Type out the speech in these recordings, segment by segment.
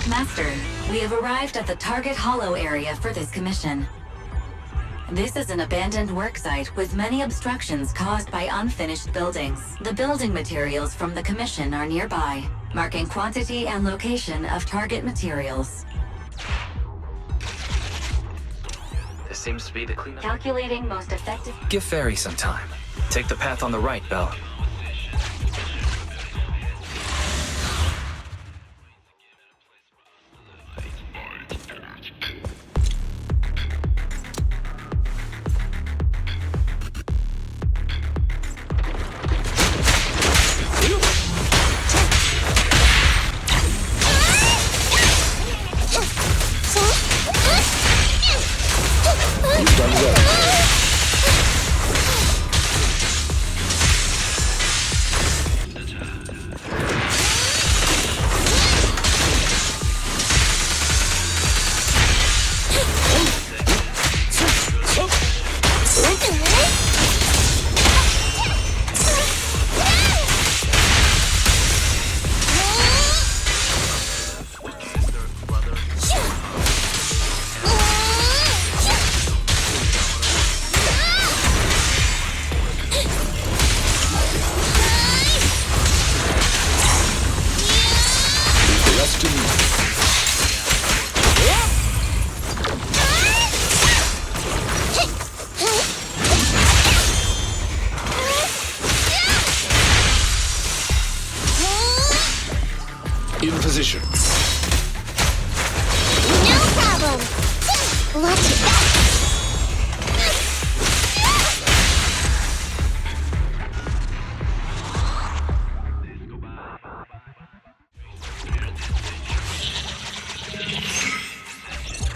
Master, we have arrived at the target hollow area for this commission. This is an abandoned worksite with many obstructions caused by unfinished buildings. The building materials from the commission are nearby, marking quantity and location of target materials. This seems to be the cleanup. Calculating most effective. Give Fairy some time. Take the path on the right, Belle. In position. No problem. Let's go.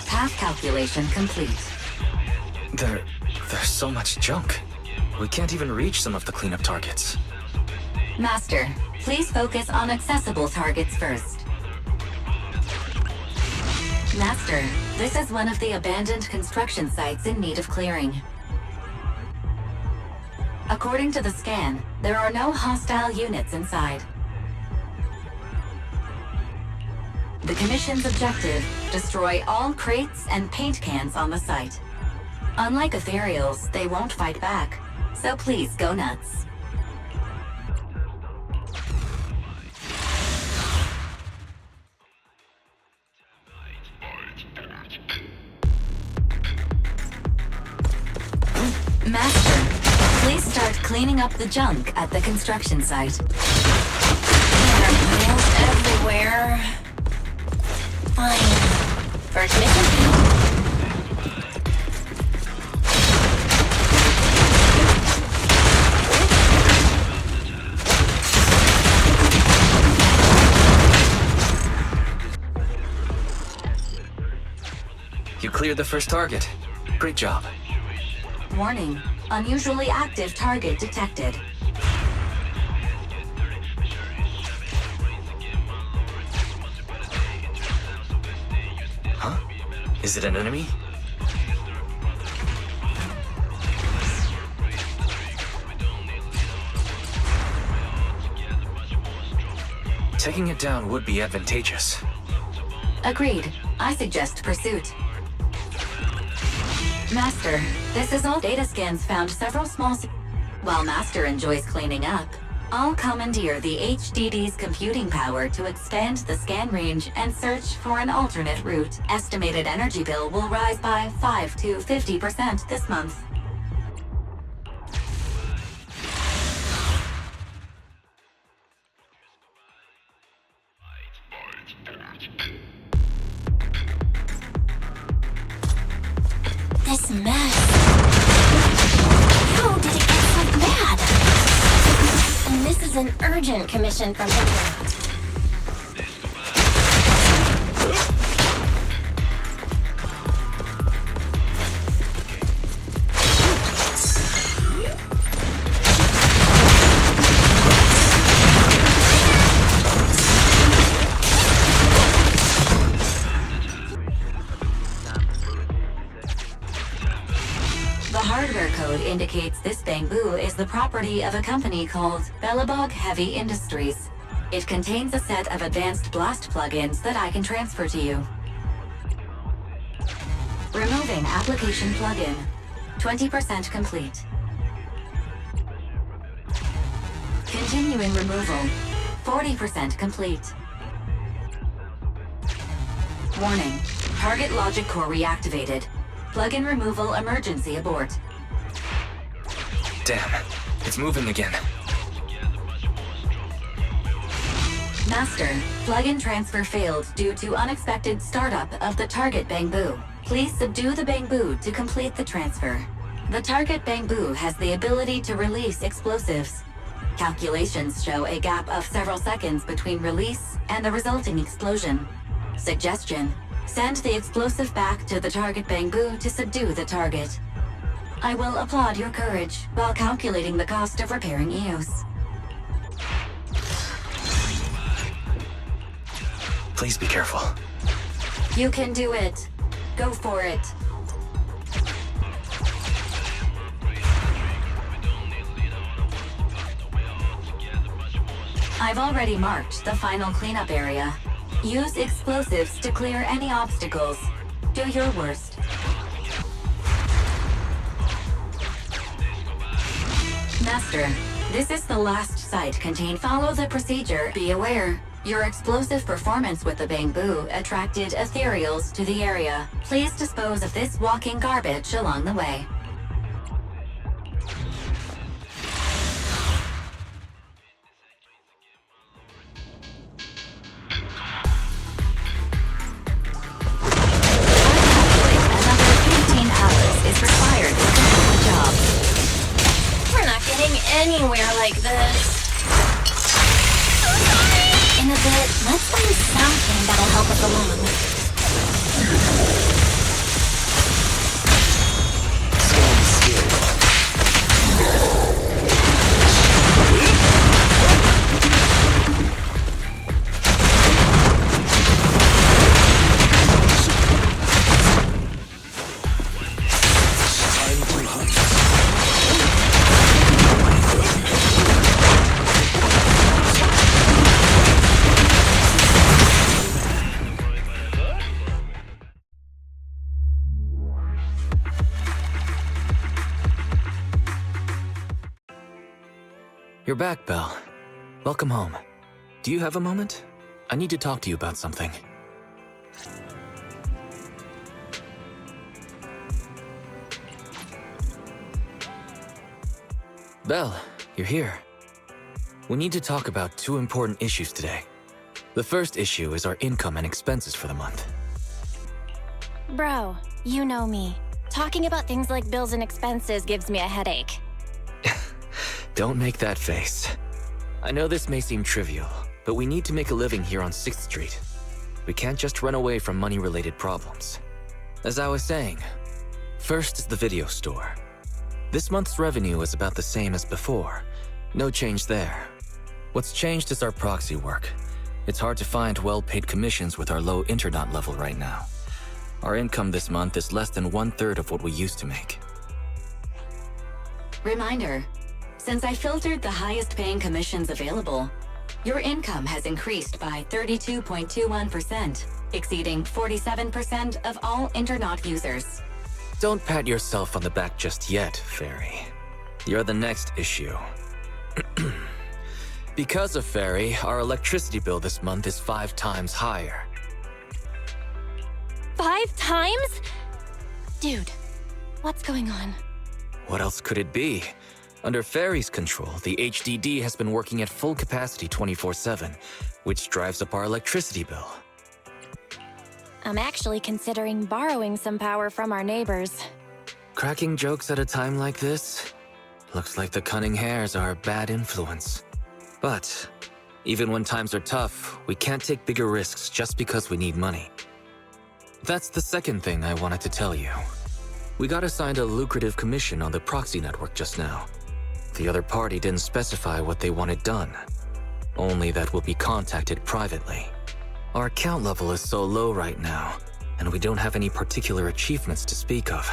Path calculation complete. There's so much junk. We can't even reach some of the cleanup targets. Master, please focus on accessible targets first. Master, this is one of the abandoned construction sites in need of clearing. According to the scan, there are no hostile units inside. The Commission's objective: destroy all crates and paint cans on the site. Unlike ethereals, they won't fight back, so please go nuts. Master, please start cleaning up the junk at the construction site. There are nails everywhere. Fine. First mission. You cleared the first target. Great job. Warning, unusually active target detected. Huh? Is it an enemy? Taking it down would be advantageous. Agreed. I suggest pursuit. Master, this is all. Data scans found several small. While Master enjoys cleaning up, I'll commandeer the HDD's computing power to expand the scan range and search for an alternate route. Estimated energy bill will rise by 5 to 50% this month. This mess. How did it get so bad? And this is an urgent commission from India. Indicates this bamboo is the property of a company called Bellabog Heavy Industries. It contains a set of advanced blast plugins that I can transfer to you. Removing application plugin. 20% complete. Continuing removal. 40% complete. Warning. Target logic core reactivated. Plugin removal emergency abort. Damn, it's moving again. Master, plugin transfer failed due to unexpected startup of the target bamboo. Please subdue the bamboo to complete the transfer. The target bamboo has the ability to release explosives. Calculations show a gap of several seconds between release and the resulting explosion. Suggestion: send the explosive back to the target bamboo to subdue the target. I will applaud your courage while calculating the cost of repairing EOS. Please be careful. You can do it. Go for it. I've already marked the final cleanup area. Use explosives to clear any obstacles. Do your worst. Master, this is the last site contained. Follow the procedure. Be aware. Your explosive performance with the bamboo attracted ethereals to the area. Please dispose of this walking garbage along the way. Anywhere like this. In a bit, let's find something that'll help us along. You're back, Belle. Welcome home. Do you have a moment? I need to talk to you about something. Belle, you're here. We need to talk about two important issues today. The first issue is our income and expenses for the month. Bro, you know me. Talking about things like bills and expenses gives me a headache. Don't make that face. I know this may seem trivial, but we need to make a living here on 6th Street. We can't just run away from money-related problems. As I was saying, first is the video store. This month's revenue is about the same as before. No change there. What's changed is our proxy work. It's hard to find well-paid commissions with our low internat level right now. Our income this month is less than 1/3 of what we used to make. Reminder, since I filtered the highest paying commissions available, your income has increased by 32.21%, exceeding 47% of all internat users. Don't pat yourself on the back just yet, Fairy. You're the next issue. Because of Fairy, our electricity bill this month is 5 times higher. 5 times? Dude, what's going on? What else could it be? Under Fairy's control, the HDD has been working at full capacity 24/7, which drives up our electricity bill. I'm actually considering borrowing some power from our neighbors. Cracking jokes at a time like this? Looks like the cunning hares are a bad influence. But even when times are tough, we can't take bigger risks just because we need money. That's the second thing I wanted to tell you. We got assigned a lucrative commission on the proxy network just now. The other party didn't specify what they wanted done, only that we'll be contacted privately. Our account level is so low right now, and we don't have any particular achievements to speak of.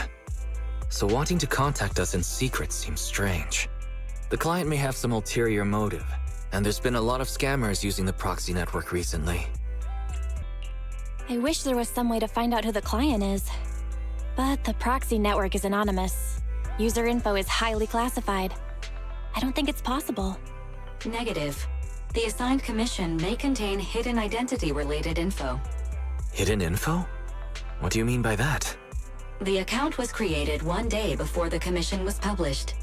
So wanting to contact us in secret seems strange. The client may have some ulterior motive, And there's been a lot of scammers using the proxy network recently. I wish there was some way to find out who the client is. But the proxy network is anonymous. User info is highly classified. I don't think it's possible. Negative. The assigned commission may contain hidden identity-related info. Hidden info? What do you mean by that? The account was created one day before the commission was published.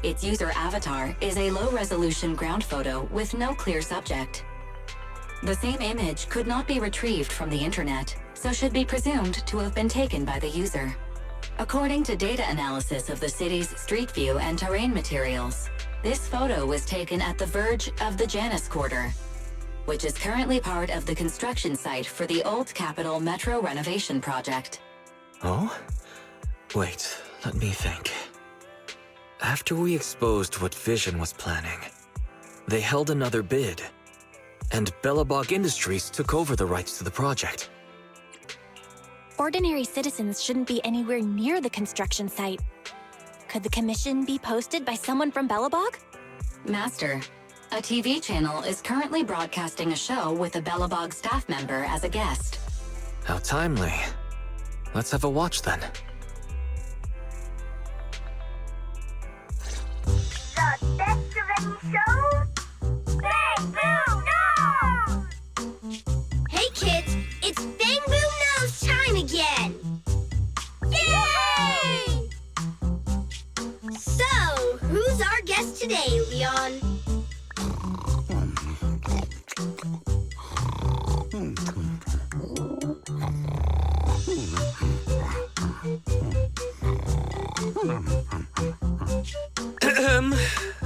Its user avatar is a low-resolution ground photo with no clear subject. The same image could not be retrieved from the internet, so should be presumed to have been taken by the user. According to data analysis of the city's street view and terrain materials, this photo was taken at the verge of the Janus Quarter, which is currently part of the construction site for the Old Capitol Metro renovation project. Oh? Wait, let me think. After we exposed what Vision was planning, they held another bid, and Bellabog Industries took over the rights to the project. Ordinary citizens shouldn't be anywhere near the construction site. Could the commission be posted by someone from Bellabog? Master, a TV channel is currently broadcasting a show with a Bellabog staff member as a guest. How timely. Let's have a watch then. The best of any shows? Bang Boom Knows! Hey kids, it's Bang Boom Knows time again! Yay! So, who's our guest today, Leon?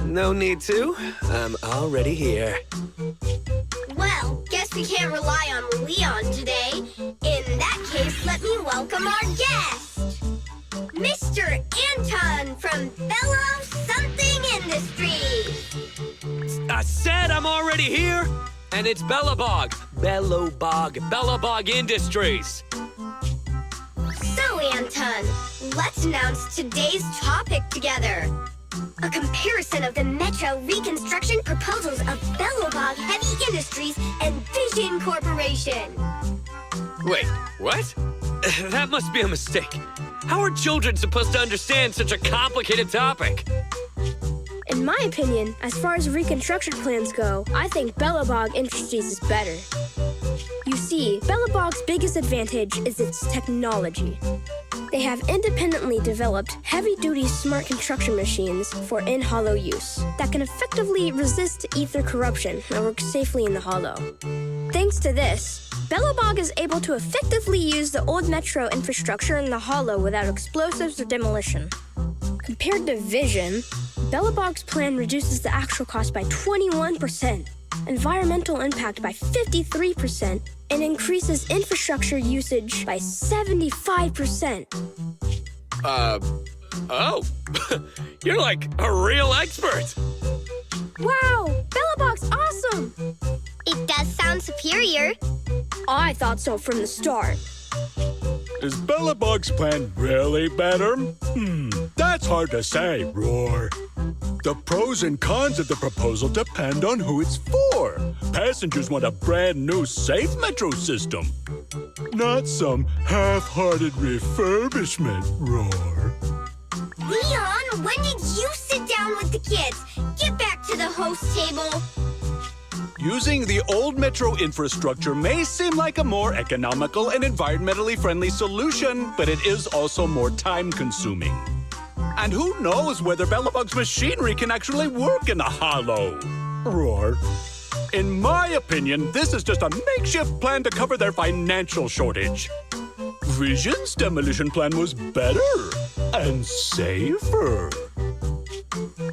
No need to. I'm already here. Well, guess we can't rely on Leon today. In that case, let me welcome our guest! Mr. Anton from Bellow Something Industries! I said I'm already here, and it's Bellabog. Bellabog Industries. So, Anton, let's announce today's topic together. A comparison of the Metro reconstruction proposals of Bellabog Heavy Industries and Vision Corporation. Wait, what? That must be a mistake. How are children supposed to understand such a complicated topic? In my opinion, as far as reconstruction plans go, I think Bellabog Industries is better. You see, Bellabog's biggest advantage is its technology. They have independently developed heavy-duty smart construction machines for in-hollow use that can effectively resist ether corruption and work safely in the hollow. Thanks to this, Bellabog is able to effectively use the old metro infrastructure in the hollow without explosives or demolition. Compared to Vision, Bellabog's plan reduces the actual cost by 21%, environmental impact by 53%, and increases infrastructure usage by 75%. Oh. You're like a real expert. Wow, Bellabog's awesome! It does sound superior. I thought so from the start. Is Bellabog's plan really better? That's hard to say, Roar. The pros and cons of the proposal depend on who it's for. Passengers want a brand new safe metro system, not some half-hearted refurbishment, Roar. Leon, when did you sit down with the kids? Get back to the host table. Using the old metro infrastructure may seem like a more economical and environmentally friendly solution, but it is also more time-consuming. And who knows whether Bellabog's machinery can actually work in the hollow? Roar. In my opinion, this is just a makeshift plan to cover their financial shortage. Vision's demolition plan was better and safer.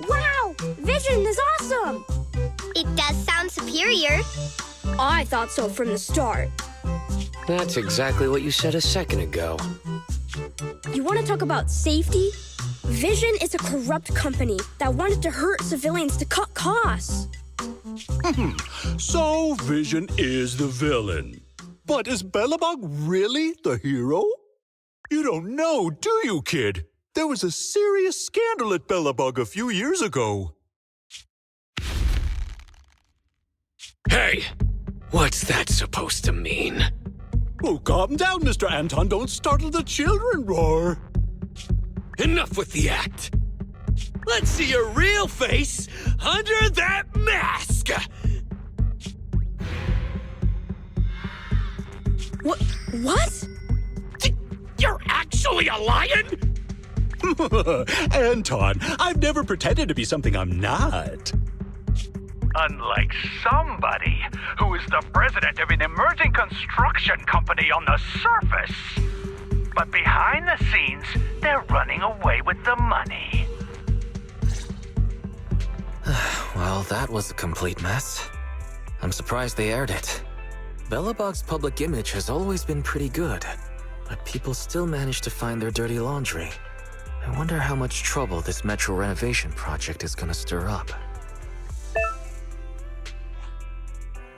Wow, Vision is awesome! It does sound superior. I thought so from the start. That's exactly what you said a second ago. You want to talk about safety? Vision is a corrupt company that wanted to hurt civilians to cut costs. So Vision is the villain. But is Bellabog really the hero? You don't know, do you, kid? There was a serious scandal at Bellabog a few years ago. Hey! What's that supposed to mean? Oh, calm down, Mr. Anton. Don't startle the children, Roar. Enough with the act! Let's see your real face under that mask! What? You're actually a lion?! Anton, I've never pretended to be something I'm not. Unlike somebody who is the president of an emerging construction company on the surface. But behind the scenes, they're running away with the money. Well, that was a complete mess. I'm surprised they aired it. Belobog's public image has always been pretty good, but people still manage to find their dirty laundry. I wonder how much trouble this metro renovation project is gonna stir up.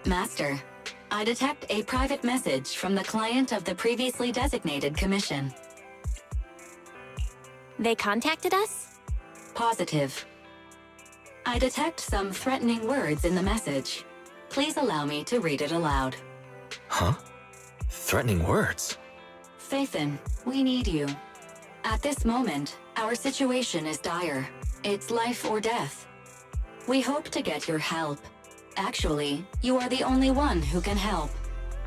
Master, I detect a private message from the client of the previously designated commission. They contacted us? Positive. I detect some threatening words in the message. Please allow me to read it aloud. Huh? Threatening words? Faithin, we need you. At this moment, our situation is dire. It's life or death. We hope to get your help. Actually, you are the only one who can help.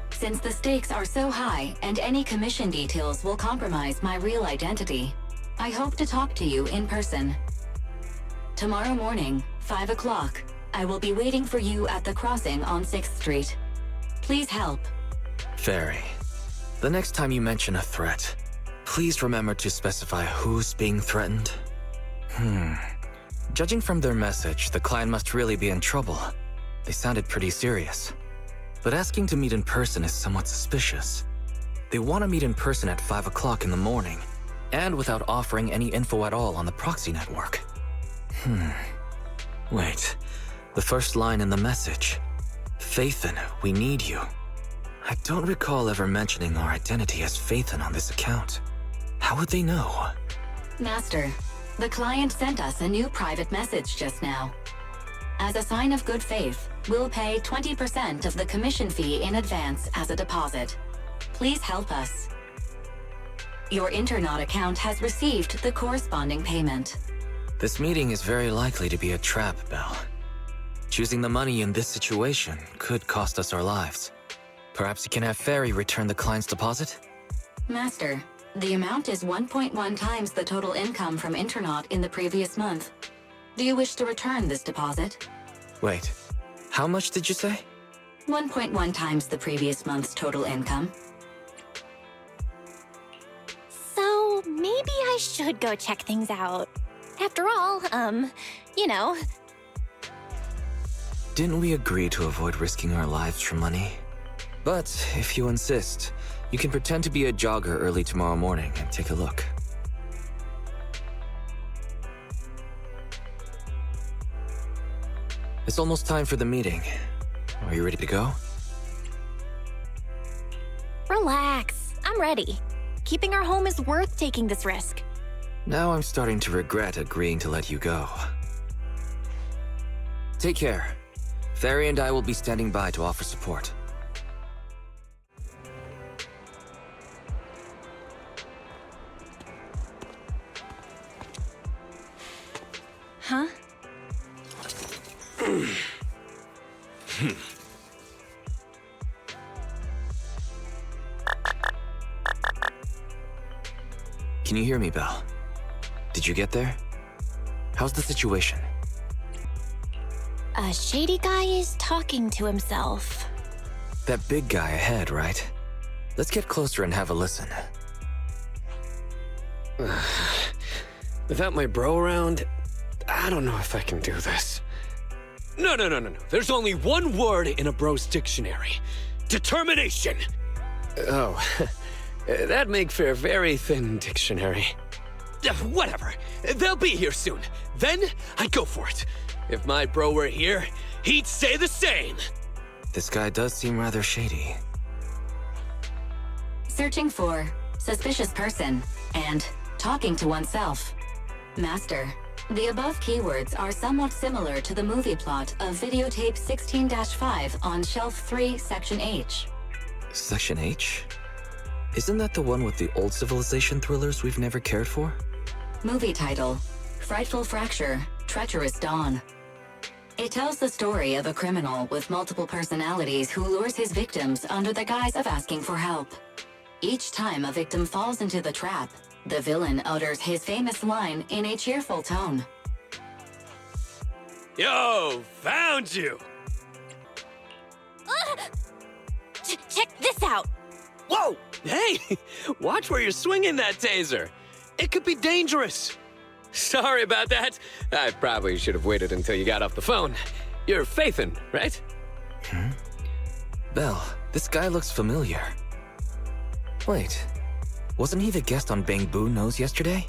Since the stakes are so high and any commission details will compromise my real identity, I hope to talk to you in person. Tomorrow morning, 5 o'clock, I will be waiting for you at the crossing on 6th Street. Please help. Fairy, the next time you mention a threat, please remember to specify who's being threatened. Judging from their message, the client must really be in trouble. They sounded pretty serious. But asking to meet in person is somewhat suspicious. They want to meet in person at 5 o'clock in the morning, and without offering any info at all on the proxy network. Wait, the first line in the message. Faithin, we need you. I don't recall ever mentioning our identity as Faithin on this account. How would they know? Master, the client sent us a new private message just now. As a sign of good faith, we'll pay 20% of the commission fee in advance as a deposit. Please help us. Your Internaut account has received the corresponding payment. This meeting is very likely to be a trap, Belle. Choosing the money in this situation could cost us our lives. Perhaps you can have Fairy return the client's deposit? Master, the amount is 1.1 times the total income from Internaut in the previous month. Do you wish to return this deposit? Wait, how much did you say? 1.1 times the previous month's total income. So, maybe I should go check things out. After all, you know. Didn't we agree to avoid risking our lives for money? But if you insist, you can pretend to be a jogger early tomorrow morning and take a look. It's almost time for the meeting. Are you ready to go? Relax. I'm ready. Keeping our home is worth taking this risk. Now I'm starting to regret agreeing to let you go. Take care. Fairy and I will be standing by to offer support. Huh? Can you hear me, Belle? Did you get there? How's the situation? A shady guy is talking to himself. That big guy ahead, right? Let's get closer and have a listen. Without my bro around, I don't know if I can do this. No. There's only one word in a bro's dictionary. Determination! Oh, that'd make for a very thin dictionary. Whatever. They'll be here soon. Then, I'd go for it. If my bro were here, he'd say the same. This guy does seem rather shady. Searching for suspicious person and talking to oneself. Master, The above keywords are somewhat similar to the movie plot of videotape 16-5 on Shelf 3, Section H. Section H? Isn't that the one with the old civilization thrillers we've never cared for? Movie title: Frightful Fracture, Treacherous Dawn. It tells the story of a criminal with multiple personalities who lures his victims under the guise of asking for help. Each time a victim falls into the trap, the villain utters his famous line in a cheerful tone. Yo, found you! Check this out! Whoa! Hey! Watch where you're swinging that taser. It could be dangerous. Sorry about that. I probably should have waited until you got off the phone. You're Phaethon, right? Belle, this guy looks familiar. Wait, wasn't he the guest on Bang Boo Nose yesterday?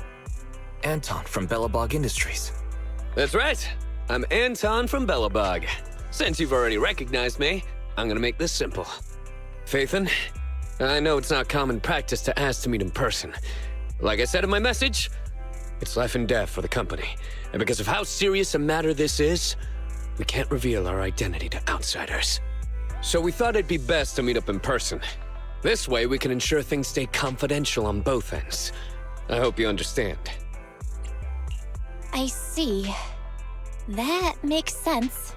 Anton from Bellabog Industries. That's right. I'm Anton from Bellabog. Since you've already recognized me, I'm gonna make this simple. Phaethon, I know it's not common practice to ask to meet in person. Like I said in my message, it's life and death for the company. And because of how serious a matter this is, we can't reveal our identity to outsiders. So we thought it'd be best to meet up in person. This way we can ensure things stay confidential on both ends. I hope you understand. I see. That makes sense.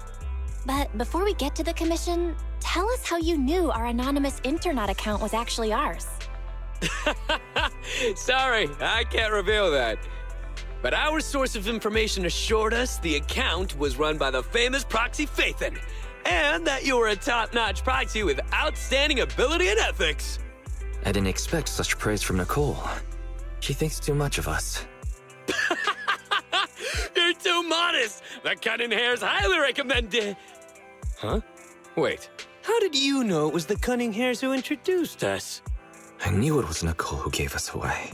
But before we get to the commission, tell us how you knew our anonymous Internet account was actually ours. Sorry, I can't reveal that. But our source of information assured us the account was run by the famous proxy Phaethon, and that you were a top-notch proxy with outstanding ability and ethics. I didn't expect such praise from Nicole. She thinks too much of us. You're too modest! The Cunning Hairs highly recommend it. Huh? Wait, how did you know it was the Cunning Hairs who introduced us? I knew it was Nicole who gave us away.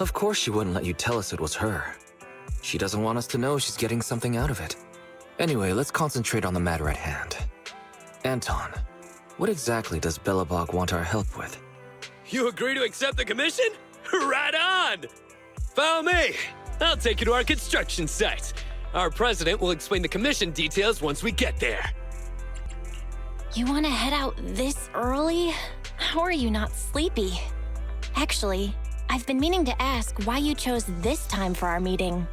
Of course she wouldn't let you tell us it was her. She doesn't want us to know she's getting something out of it. Anyway, let's concentrate on the matter at hand. Anton, what exactly does Bellabog want our help with? You agree to accept the commission? Right on! Follow me. I'll take you to our construction site. Our president will explain the commission details once we get there. You want to head out this early? How are you not sleepy? Actually, I've been meaning to ask why you chose this time for our meeting.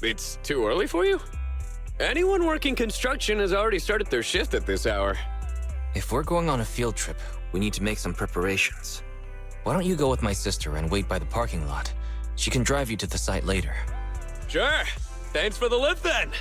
It's too early for you? Anyone working construction has already started their shift at this hour. If we're going on a field trip, we need to make some preparations. Why don't you go with my sister and wait by the parking lot? She can drive you to the site later. Sure. Thanks for the lift then.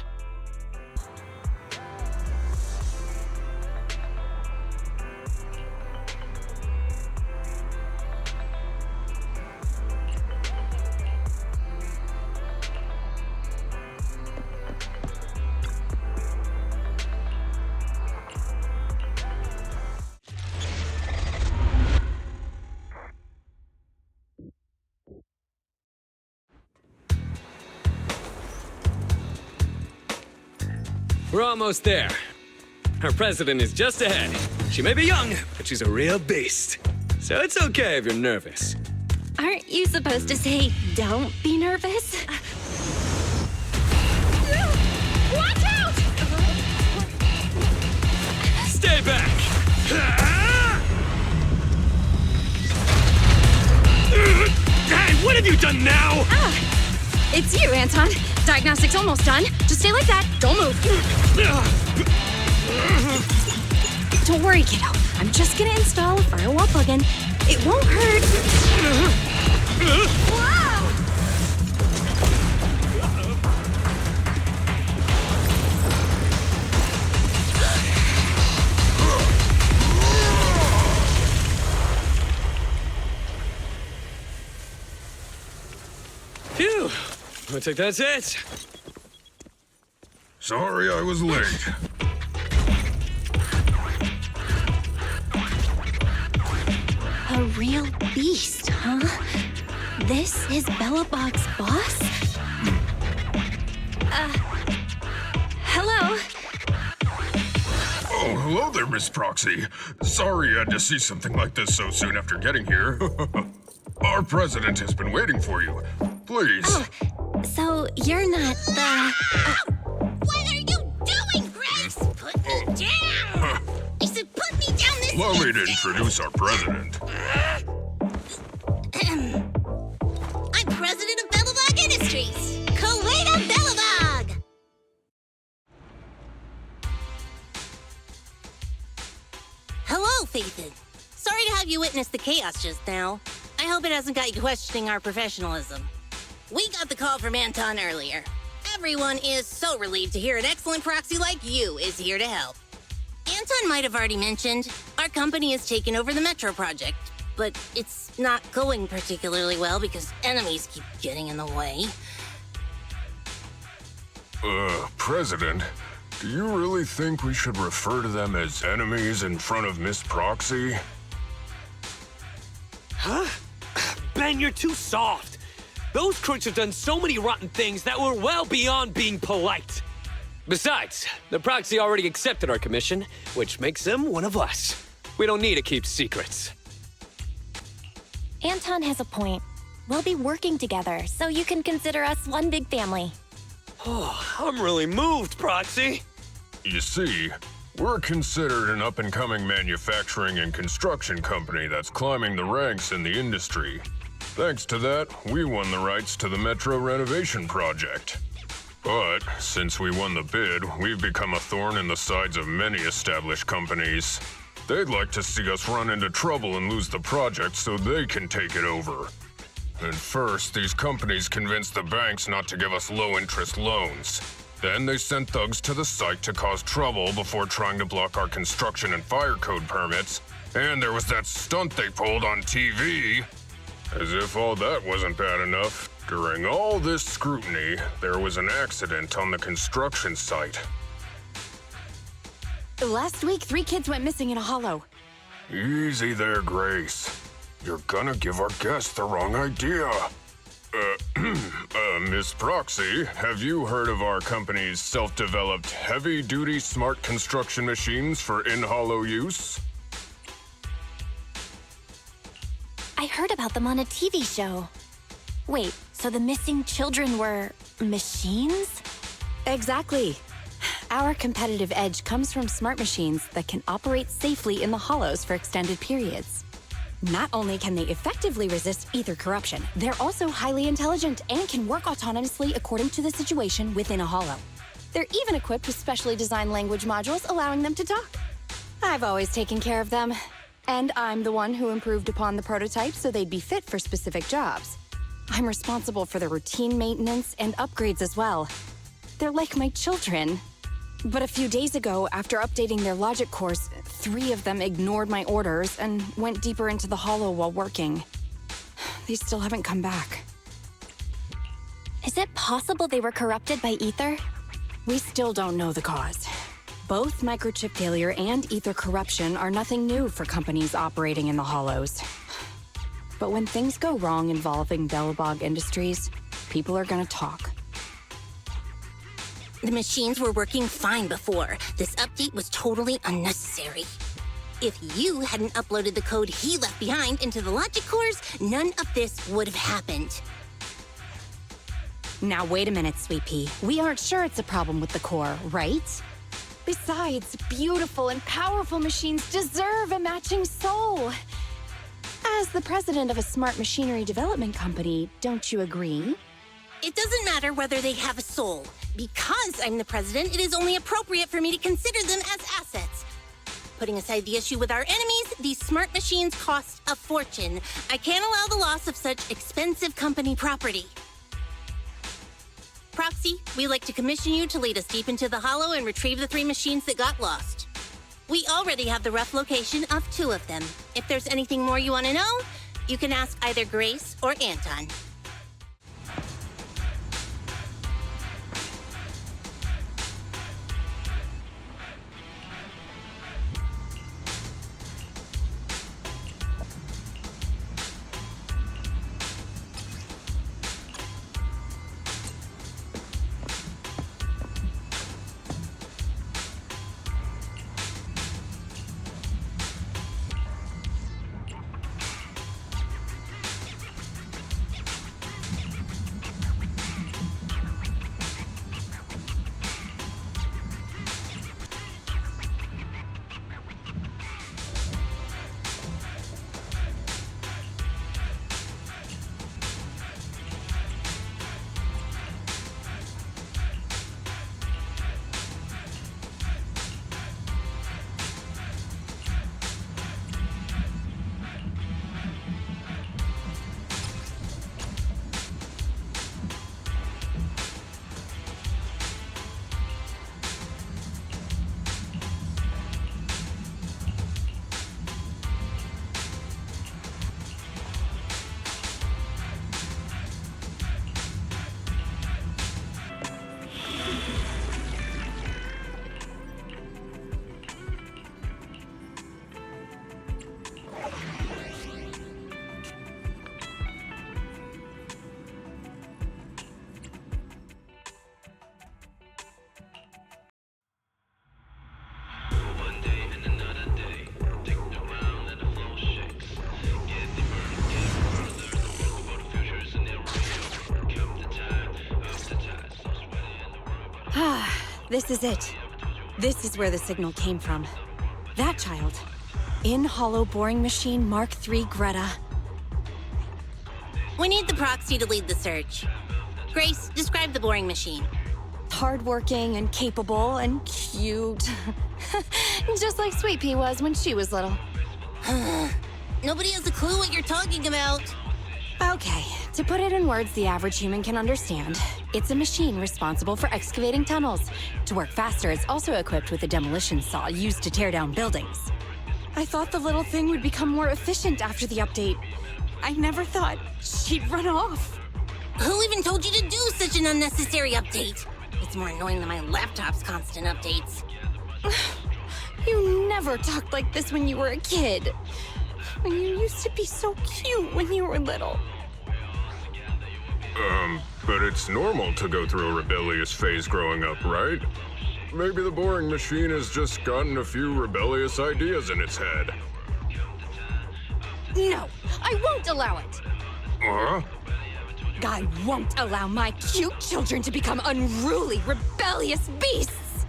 We're almost there. Our president is just ahead. She may be young, but she's a real beast. So it's okay if you're nervous. Aren't you supposed to say, don't be nervous? Watch out! Stay back! Hey, what have you done now? It's you, Anton. Diagnostics almost done. Just stay like that. Don't move. Don't worry, kiddo. I'm just gonna install a firewall plugin. It won't hurt. Wow! Phew. Looks like that's it. Sorry I was late. A real beast, huh? This is Bellabog's boss? Hello? Oh, hello there, Miss Proxy. Sorry you had to see something like this so soon after getting here. Our president has been waiting for you. Please. Oh, so you're not the... What are you doing, Grace? Put me down! I said put me down this Allow me to instant! introduce our president. I'm president of Bellabog Industries, Kuwaita Bellabog! Hello, Faithin. Sorry to have you witness the chaos just now. I hope it hasn't got you questioning our professionalism. We got the call from Anton earlier. Everyone is so relieved to hear an excellent proxy like you is here to help. Anton might have already mentioned, our company has taken over the Metro project, but it's not going particularly well because enemies keep getting in the way. President, do you really think we should refer to them as enemies in front of Miss Proxy? Huh? Ben, you're too soft. Those crooks have done so many rotten things that were well beyond being polite. Besides, the proxy already accepted our commission, which makes them one of us. We don't need to keep secrets. Anton has a point. We'll be working together, so you can consider us one big family. Oh, I'm really moved, Proxy. You see, we're considered an up-and-coming manufacturing and construction company that's climbing the ranks in the industry. Thanks to that, we won the rights to the Metro renovation project. But since we won the bid, we've become a thorn in the sides of many established companies. They'd like to see us run into trouble and lose the project so they can take it over. And first, these companies convinced the banks not to give us low-interest loans. Then they sent thugs to the site to cause trouble before trying to block our construction and fire code permits. And there was that stunt they pulled on TV. As if all that wasn't bad enough, during all this scrutiny, there was an accident on the construction site. Last week, 3 kids went missing in a hollow. Easy there, Grace. You're gonna give our guests the wrong idea. Miss Proxy, have you heard of our company's self-developed heavy-duty smart construction machines for in-hollow use? I heard about them on a TV show. Wait, so the missing children were machines? Exactly. Our competitive edge comes from smart machines that can operate safely in the hollows for extended periods. Not only can they effectively resist ether corruption, they're also highly intelligent and can work autonomously according to the situation within a hollow. They're even equipped with specially designed language modules allowing them to talk. I've always taken care of them, and I'm the one who improved upon the prototypes so they'd be fit for specific jobs. I'm responsible for the routine maintenance and upgrades as well. They're like my children. But a few days ago, after updating their logic cores, 3 of them ignored my orders and went deeper into the hollow while working. They still haven't come back. Is it possible they were corrupted by ether? We still don't know the cause. Both microchip failure and ether corruption are nothing new for companies operating in the hollows. But when things go wrong involving Bellabog Industries, people are gonna talk. The machines were working fine before. This update was totally unnecessary. If you hadn't uploaded the code he left behind into the logic cores, none of this would have happened. Now wait a minute, Sweet Pea. We aren't sure it's a problem with the core, right? Besides, beautiful and powerful machines deserve a matching soul. As the president of a smart machinery development company, don't you agree? It doesn't matter whether they have a soul. Because I'm the president, it is only appropriate for me to consider them as assets. Putting aside the issue with our enemies, these smart machines cost a fortune. I can't allow the loss of such expensive company property. Proxy, we'd like to commission you to lead us deep into the hollow and retrieve the 3 machines that got lost. We already have the rough location of 2 of them. If there's anything more you want to know, you can ask either Grace or Anton. This is it. This is where the signal came from. That child. In hollow boring machine Mark III Greta. We need the proxy to lead the search. Grace, describe the boring machine. Hardworking and capable and cute. Just like Sweet Pea was when she was little. Nobody has a clue what you're talking about. Okay, to put it in words the average human can understand, it's a machine responsible for excavating tunnels. To work faster, it's also equipped with a demolition saw used to tear down buildings. I thought the little thing would become more efficient after the update. I never thought she'd run off. Who even told you to do such an unnecessary update? It's more annoying than my laptop's constant updates. You never talked like this when you were a kid. You used to be so cute when you were little. But it's normal to go through a rebellious phase growing up, right? Maybe the boring machine has just gotten a few rebellious ideas in its head. No, I won't allow it. Huh? I won't allow my cute children to become unruly, rebellious beasts!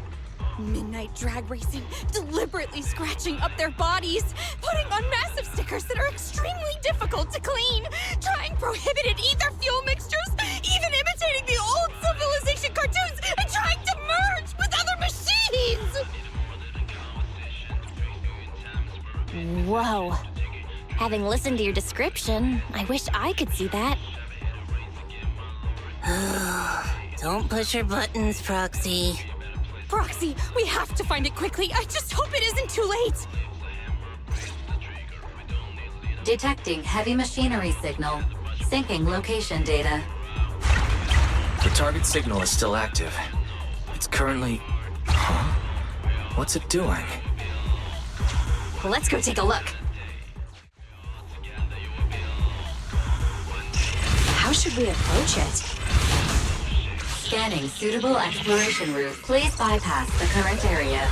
Midnight drag racing, deliberately scratching up their bodies, putting on massive stickers that are extremely difficult to clean, trying prohibited ether fuel mixtures, even imitating the old Civilization cartoons, and trying to merge with other machines! Whoa. Having listened to your description, I wish I could see that. Don't push your buttons, Proxy. Proxy, we have to find it quickly. I just hope it isn't too late. Detecting heavy machinery signal. Syncing location data. The target signal is still active. It's currently... Huh? What's it doing? Let's go take a look. How should we approach it? Scanning suitable exploration route. Please bypass the current area.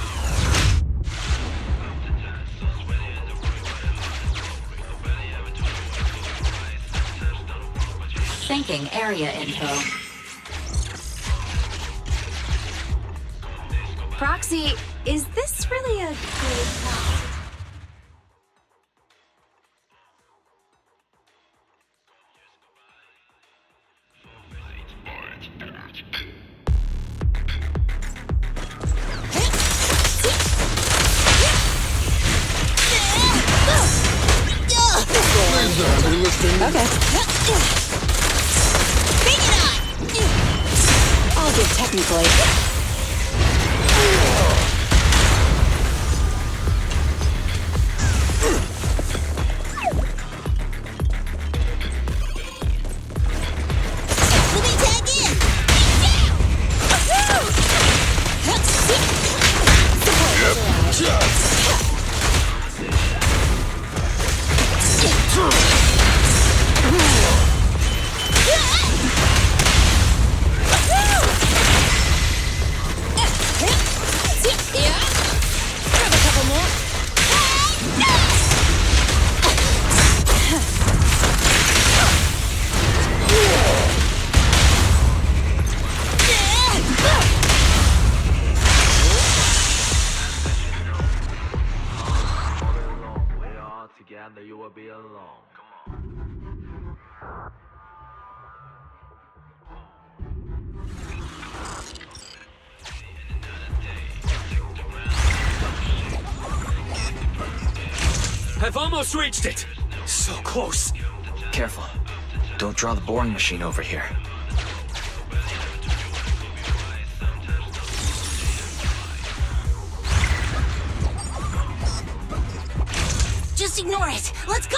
Syncing area info. Proxy, is this really a good proxy? Okay. Bring it on! I'll give technical aid. Let me tag in! Together you will be alone. Come on. I've almost reached it! So close. Careful. Don't draw the boring machine over here. Just ignore it. Let's go!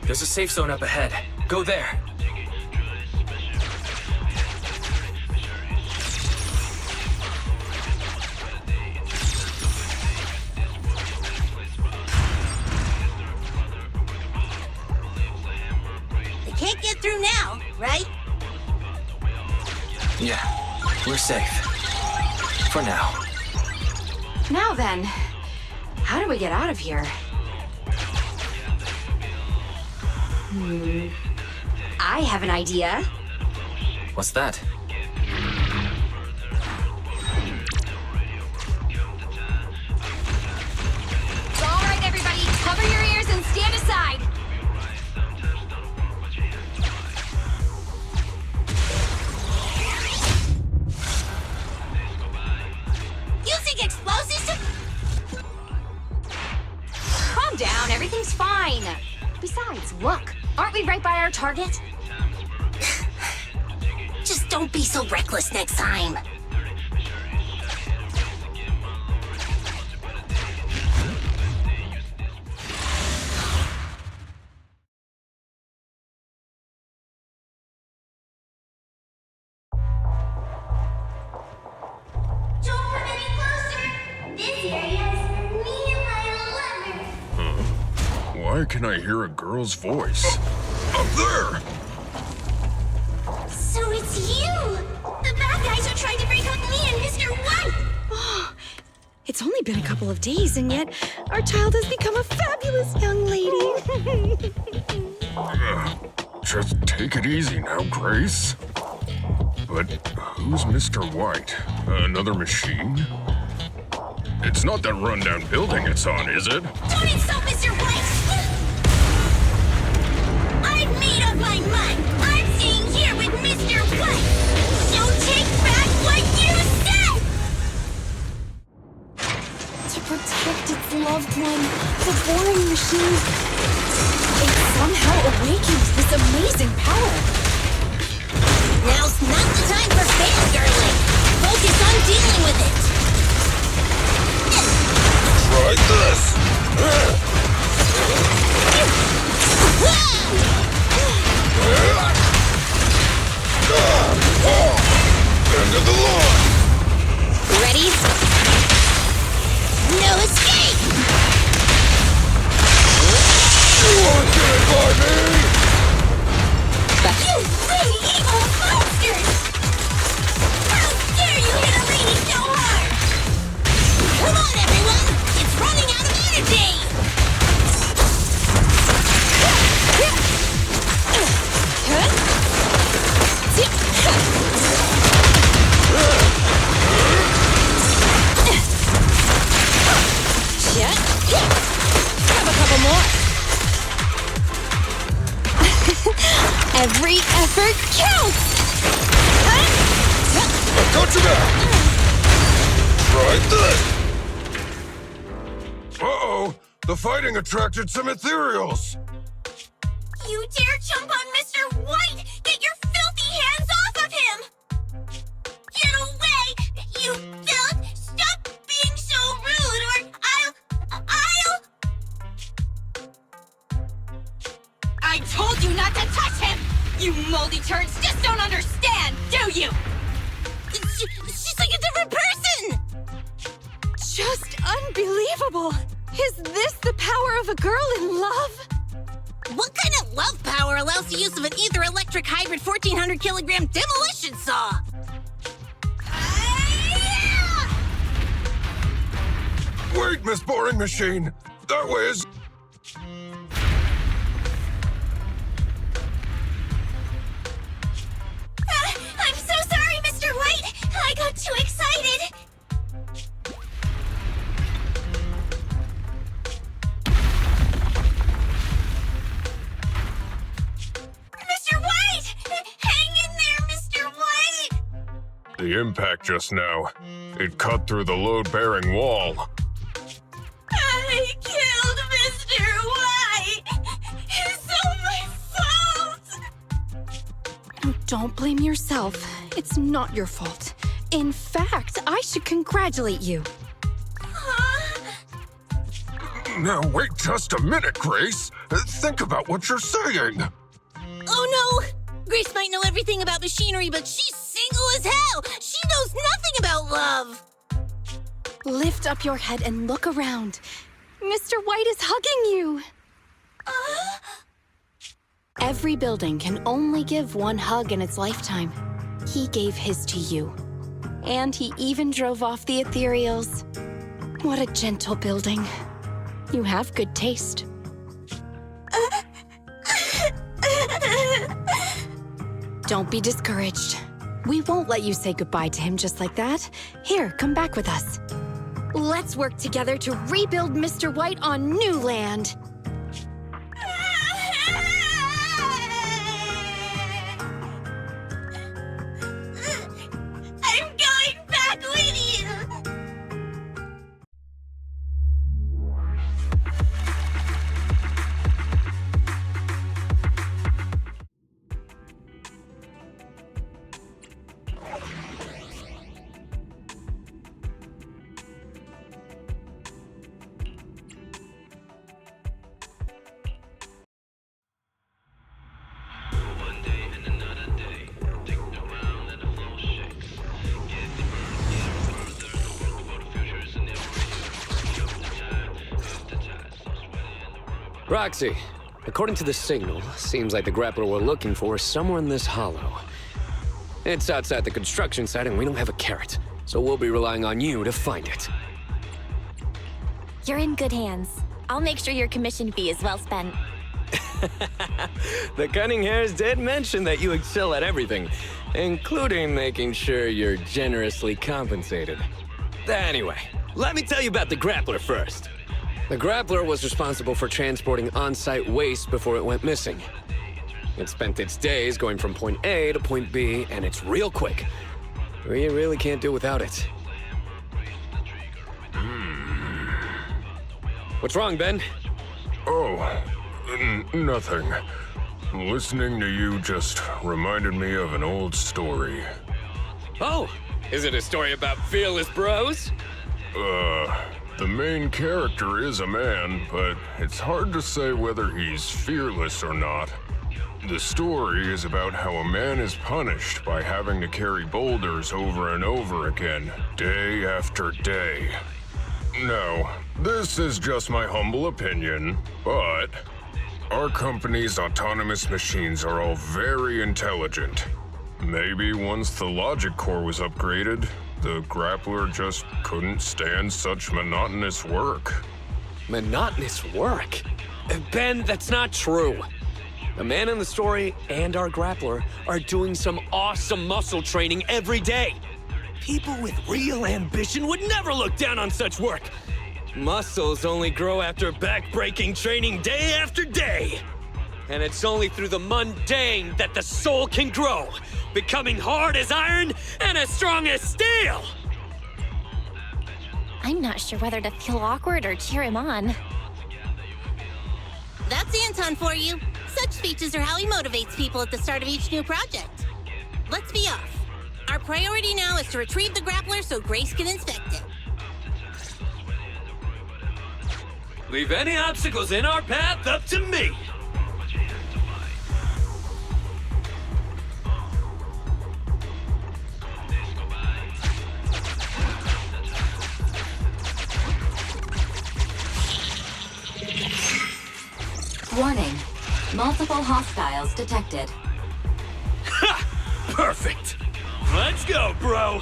There's a safe zone up ahead. Go there. They can't get through now, right? Yeah, we're safe. For now. Now then, how do we get out of here? I have an idea. What's that? All right, everybody, cover your ears and stand aside. Using explosives? Calm down, everything's fine. Besides, look, aren't we right by our target? Just don't be so reckless next time. Don't come any closer. This area is me and my lover. Why can I hear a girl's voice? Up there! So it's you! The bad guys are trying to break up me and Mr. White! Oh, it's only been a couple of days, and yet our child has become a fabulous young lady. Just take it easy now, Grace. But who's Mr. White? Another machine? It's not that rundown building it's on, is it? Don't insult Mr. White! I've made up my mind! I'm staying here with Mr. White! So take back what you said! To protect its loved one, the boring machine, it somehow awakened this amazing power. Now's not the time for fangirling. Focus on dealing with it. Try this! End of the line! Ready? No escape! You won't get it by me! You really evil monsters! How dare you hit a lady so hard! Come on, everyone! It's running out of energy! Have a couple more. Every effort counts! I got you now! Try this! Uh-oh! The fighting attracted some ethereals! You dare jump on Mr. White! Get your filthy hands off of him! Get away! You filth! Stop being so rude or I'll... I told you not to touch him! You moldy turds just don't understand, do you? She's like a different person! Just unbelievable! Is this the power of a girl in love? What kind of love power allows the use of an ether-electric hybrid 1400 kilogram demolition saw? Wait, Miss Boring Machine! That was... I'm so sorry, Mr. White! I got too excited! Mr. White! Hang in there, Mr. White! The impact just now. It cut through the load-bearing wall. I killed Mr. White! It's all my fault! Don't blame yourself. It's not your fault. In fact, I should congratulate you. Now, wait just a minute, Grace. Think about what you're saying. Oh no! Grace might know everything about machinery, but she's single as hell! She knows nothing about love! Lift up your head and look around. Mr. White is hugging you. Every building can only give one hug in its lifetime. He gave his to you. And he even drove off the ethereals. What a gentle building. You have good taste. Don't be discouraged. We won't let you say goodbye to him just like that. Here, come back with us. Let's work together to rebuild Mr. White on new land. I'm going back with you! Roxy, according to the signal, seems like the grappler we're looking for is somewhere in this hollow. It's outside the construction site and we don't have a carrot, so we'll be relying on you to find it. You're in good hands. I'll make sure your commission fee is well spent. The Cunning Hairs did mention that you excel at everything, including making sure you're generously compensated. Anyway, let me tell you about the grappler first. The grappler was responsible for transporting on-site waste before it went missing. It spent its days going from point A to point B, and it's real quick. We really can't do without it. What's wrong, Ben? Oh, nothing. Listening to you just reminded me of an old story. Oh, is it a story about fearless bros? The main character is a man, but it's hard to say whether he's fearless or not. The story is about how a man is punished by having to carry boulders over and over again, day after day. Now, this is just my humble opinion, but our company's autonomous machines are all very intelligent. Maybe once the logic core was upgraded, the grappler just couldn't stand such monotonous work. Monotonous work? Ben, that's not true. The man in the story and our grappler are doing some awesome muscle training every day. People with real ambition would never look down on such work. Muscles only grow after back-breaking training day after day. And it's only through the mundane that the soul can grow, becoming hard as iron and as strong as steel! I'm not sure whether to feel awkward or cheer him on. That's Anton for you. Such speeches are how he motivates people at the start of each new project. Let's be off. Our priority now is to retrieve the grappler so Grace can inspect it. Leave any obstacles in our path up to me! Warning. Multiple hostiles detected. Ha! Perfect! Let's go, bro!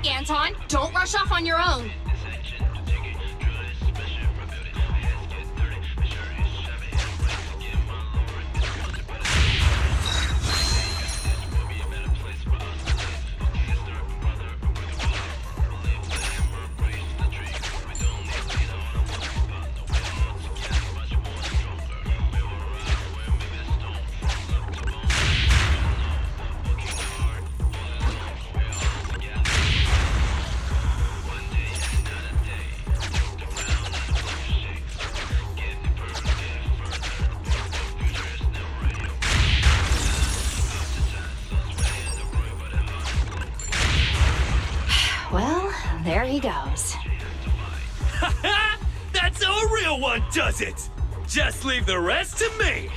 Anton, don't rush off on your own. Well, there he goes. That's how a real one does it! Just leave the rest to me!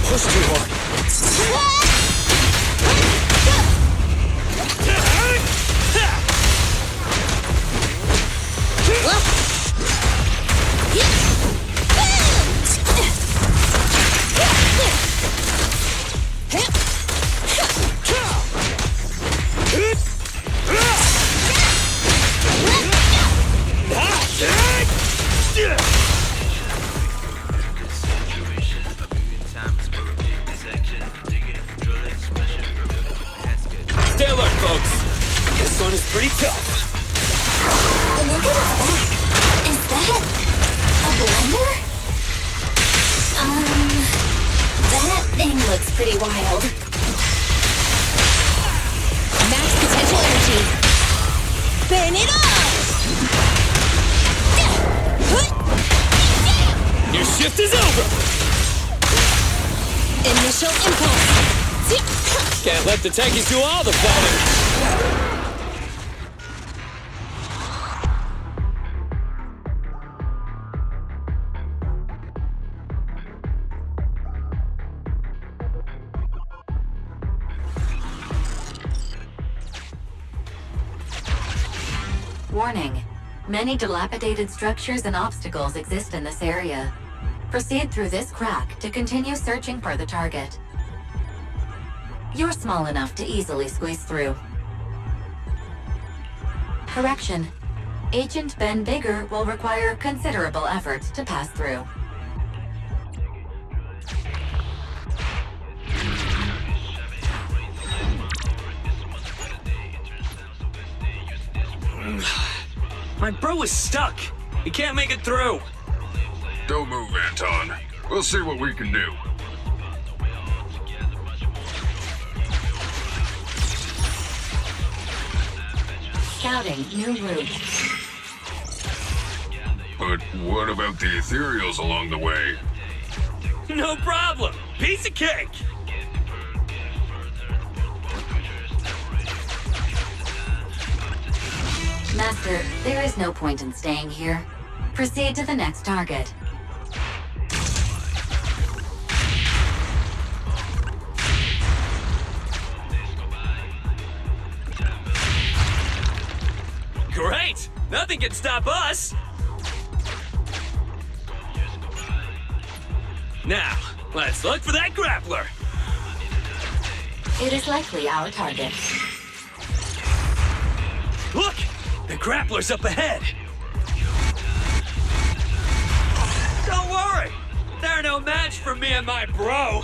push too hard. Stay alert, folks. This one is pretty tough. Look at his back. Is that a blender? That thing looks pretty wild. Max potential energy. Burn it all! Your shift is over. Initial impulse. Can't let the techies do all the fighting. Warning. Many dilapidated structures and obstacles exist in this area. Proceed through this crack to continue searching for the target. You're small enough to easily squeeze through. Correction. Agent Ben Bigger will require considerable effort to pass through. My bro is stuck. He can't make it through. Don't move, Anton. We'll see what we can do. Scouting new route. But what about the ethereals along the way? No problem. Piece of cake. Master, there is no point in staying here. Proceed to the next target. Great! Nothing can stop us! Now, let's look for that grappler! It is likely our target. Look! The grappler's up ahead! Don't worry! They're no match for me and my bro!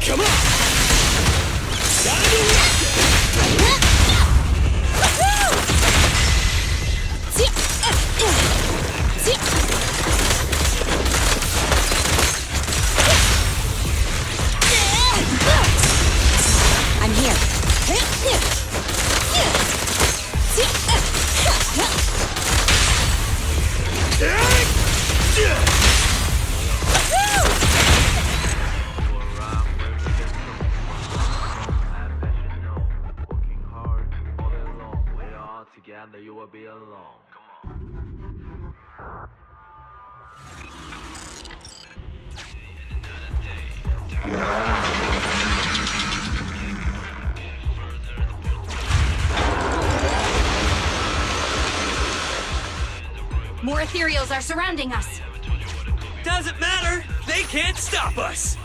Come on! Gotta do I'm here. Together you will be alone. Come on. More ethereals are surrounding us. Doesn't matter! They can't stop us!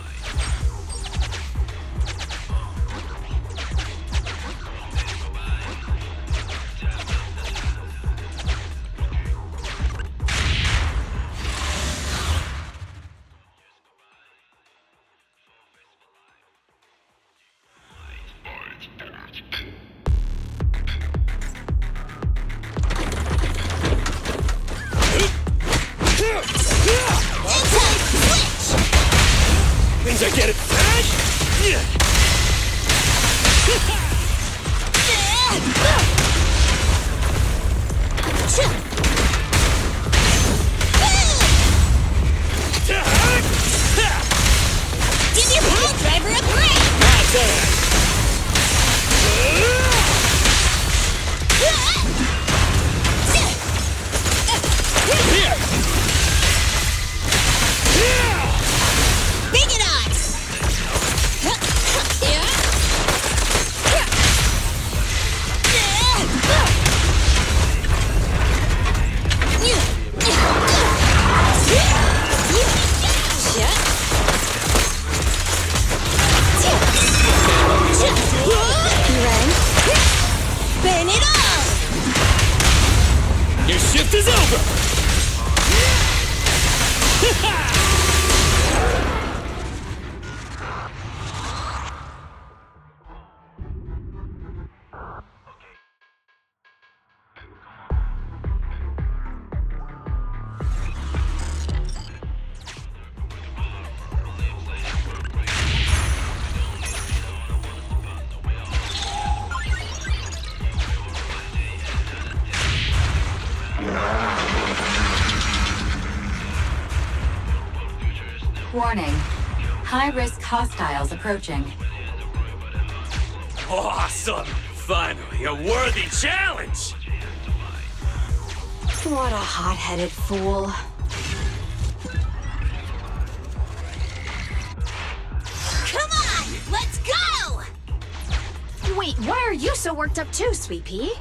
I get it? Give your pile driver a break! Not that. Here! Bring it on! Burn it all! Your shift is over! Warning. High-risk hostiles approaching. Awesome! Finally, a worthy challenge! What a hot-headed fool. Come on! Let's go! Wait, why are you so worked up too, Sweet Pea?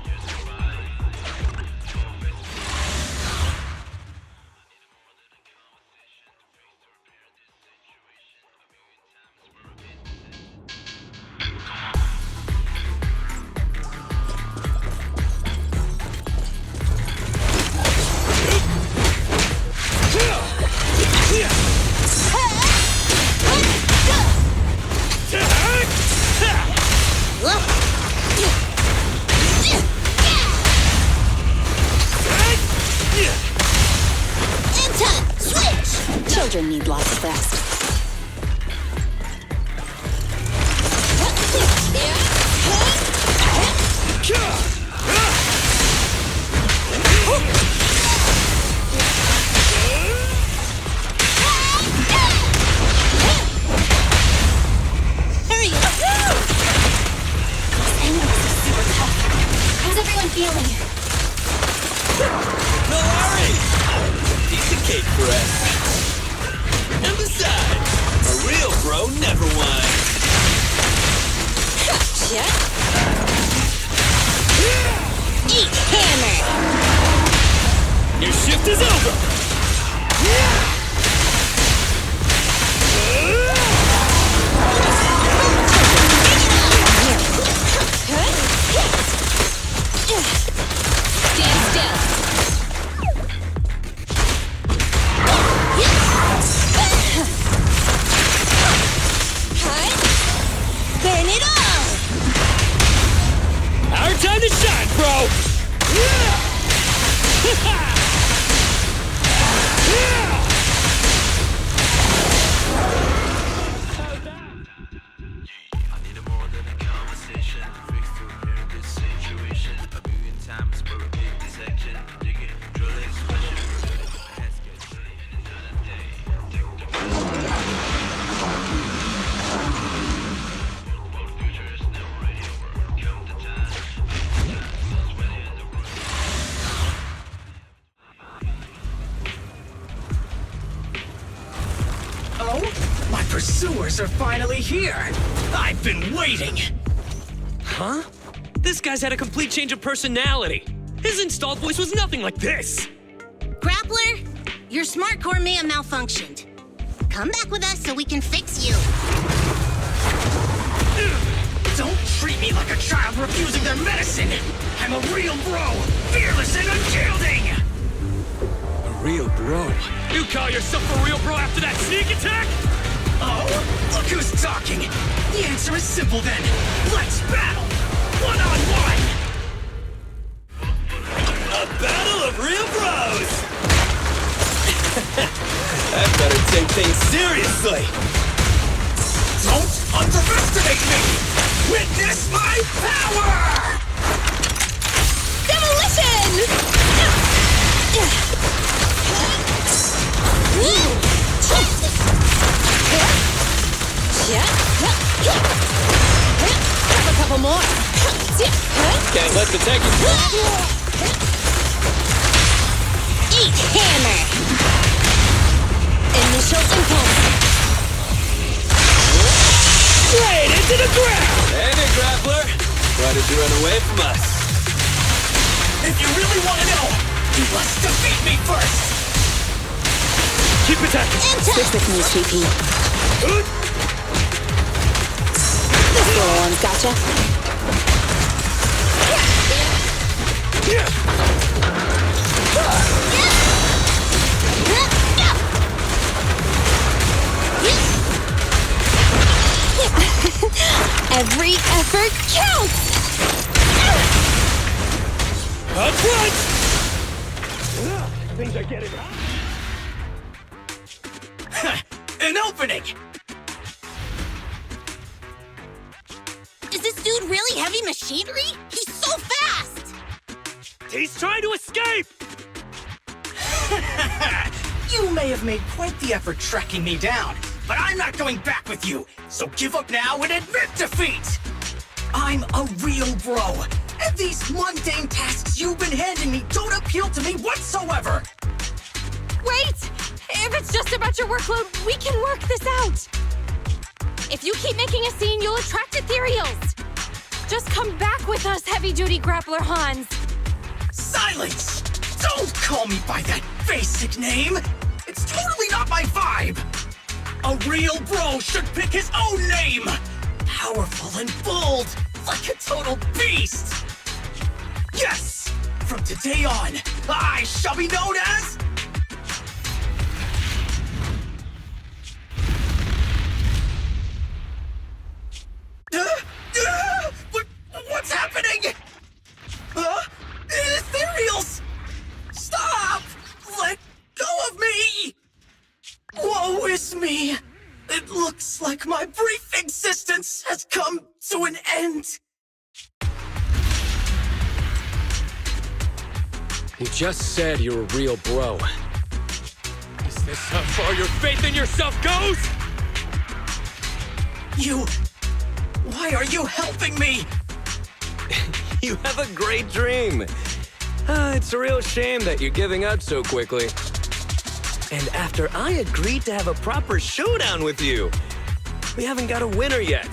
Children need lots of rest. Hurry! Super tough. How's everyone feeling? No worry! Decent cake for us. And besides, a real bro never whines. Gotcha! Eat hammer! Your shift is over! Stand still! Burn it all! Our time to shine, bro! My pursuers are finally here! I've been waiting! Huh? This guy's had a complete change of personality. His installed voice was nothing like this. Grappler, your smart core may have malfunctioned. Come back with us so we can fix you. Don't treat me like a child refusing their medicine! I'm a real bro, fearless and unyielding! A real bro? You call yourself a real bro after that sneak attack? Oh? Look who's talking! The answer is simple then. Let's battle! One-on-one! A battle of real bros! I better take things seriously! break me! Witness my power! Demolition! Have a couple more. Can't let the take it. Eat hammer. Initial impulse. Straight into the ground! Hey there, Grappler. Why did you run away from us? If you really want to know, you must defeat me first! Keep attacking. Stick with me, sweet pea. This little one's gotcha. Every effort counts! Up front! Things are getting hot. An opening! Is this dude really heavy machinery? He's so fast! He's trying to escape! You may have made quite the effort tracking me down, but I'm not going back with you, so give up now and admit defeat! I'm a real bro, and these mundane tasks you've been handing me don't appeal to me whatsoever! Wait! If it's just about your workload, we can work this out! If you keep making a scene, you'll attract ethereals! Just come back with us, heavy-duty grappler Hans! Silence! Don't call me by that basic name! It's totally not my vibe! A real bro should pick his own name! Powerful and bold, like a total beast! Yes! From today on, I shall be known as... What's happening? Ethereals! Stop! Let go of me! Woe is me! It looks like my brief existence has come to an end. You just said you're a real bro. Is this how far your faith in yourself goes? Why are you helping me? You have a great dream. It's a real shame that you're giving up so quickly. And after I agreed to have a proper showdown with you, we haven't got a winner yet.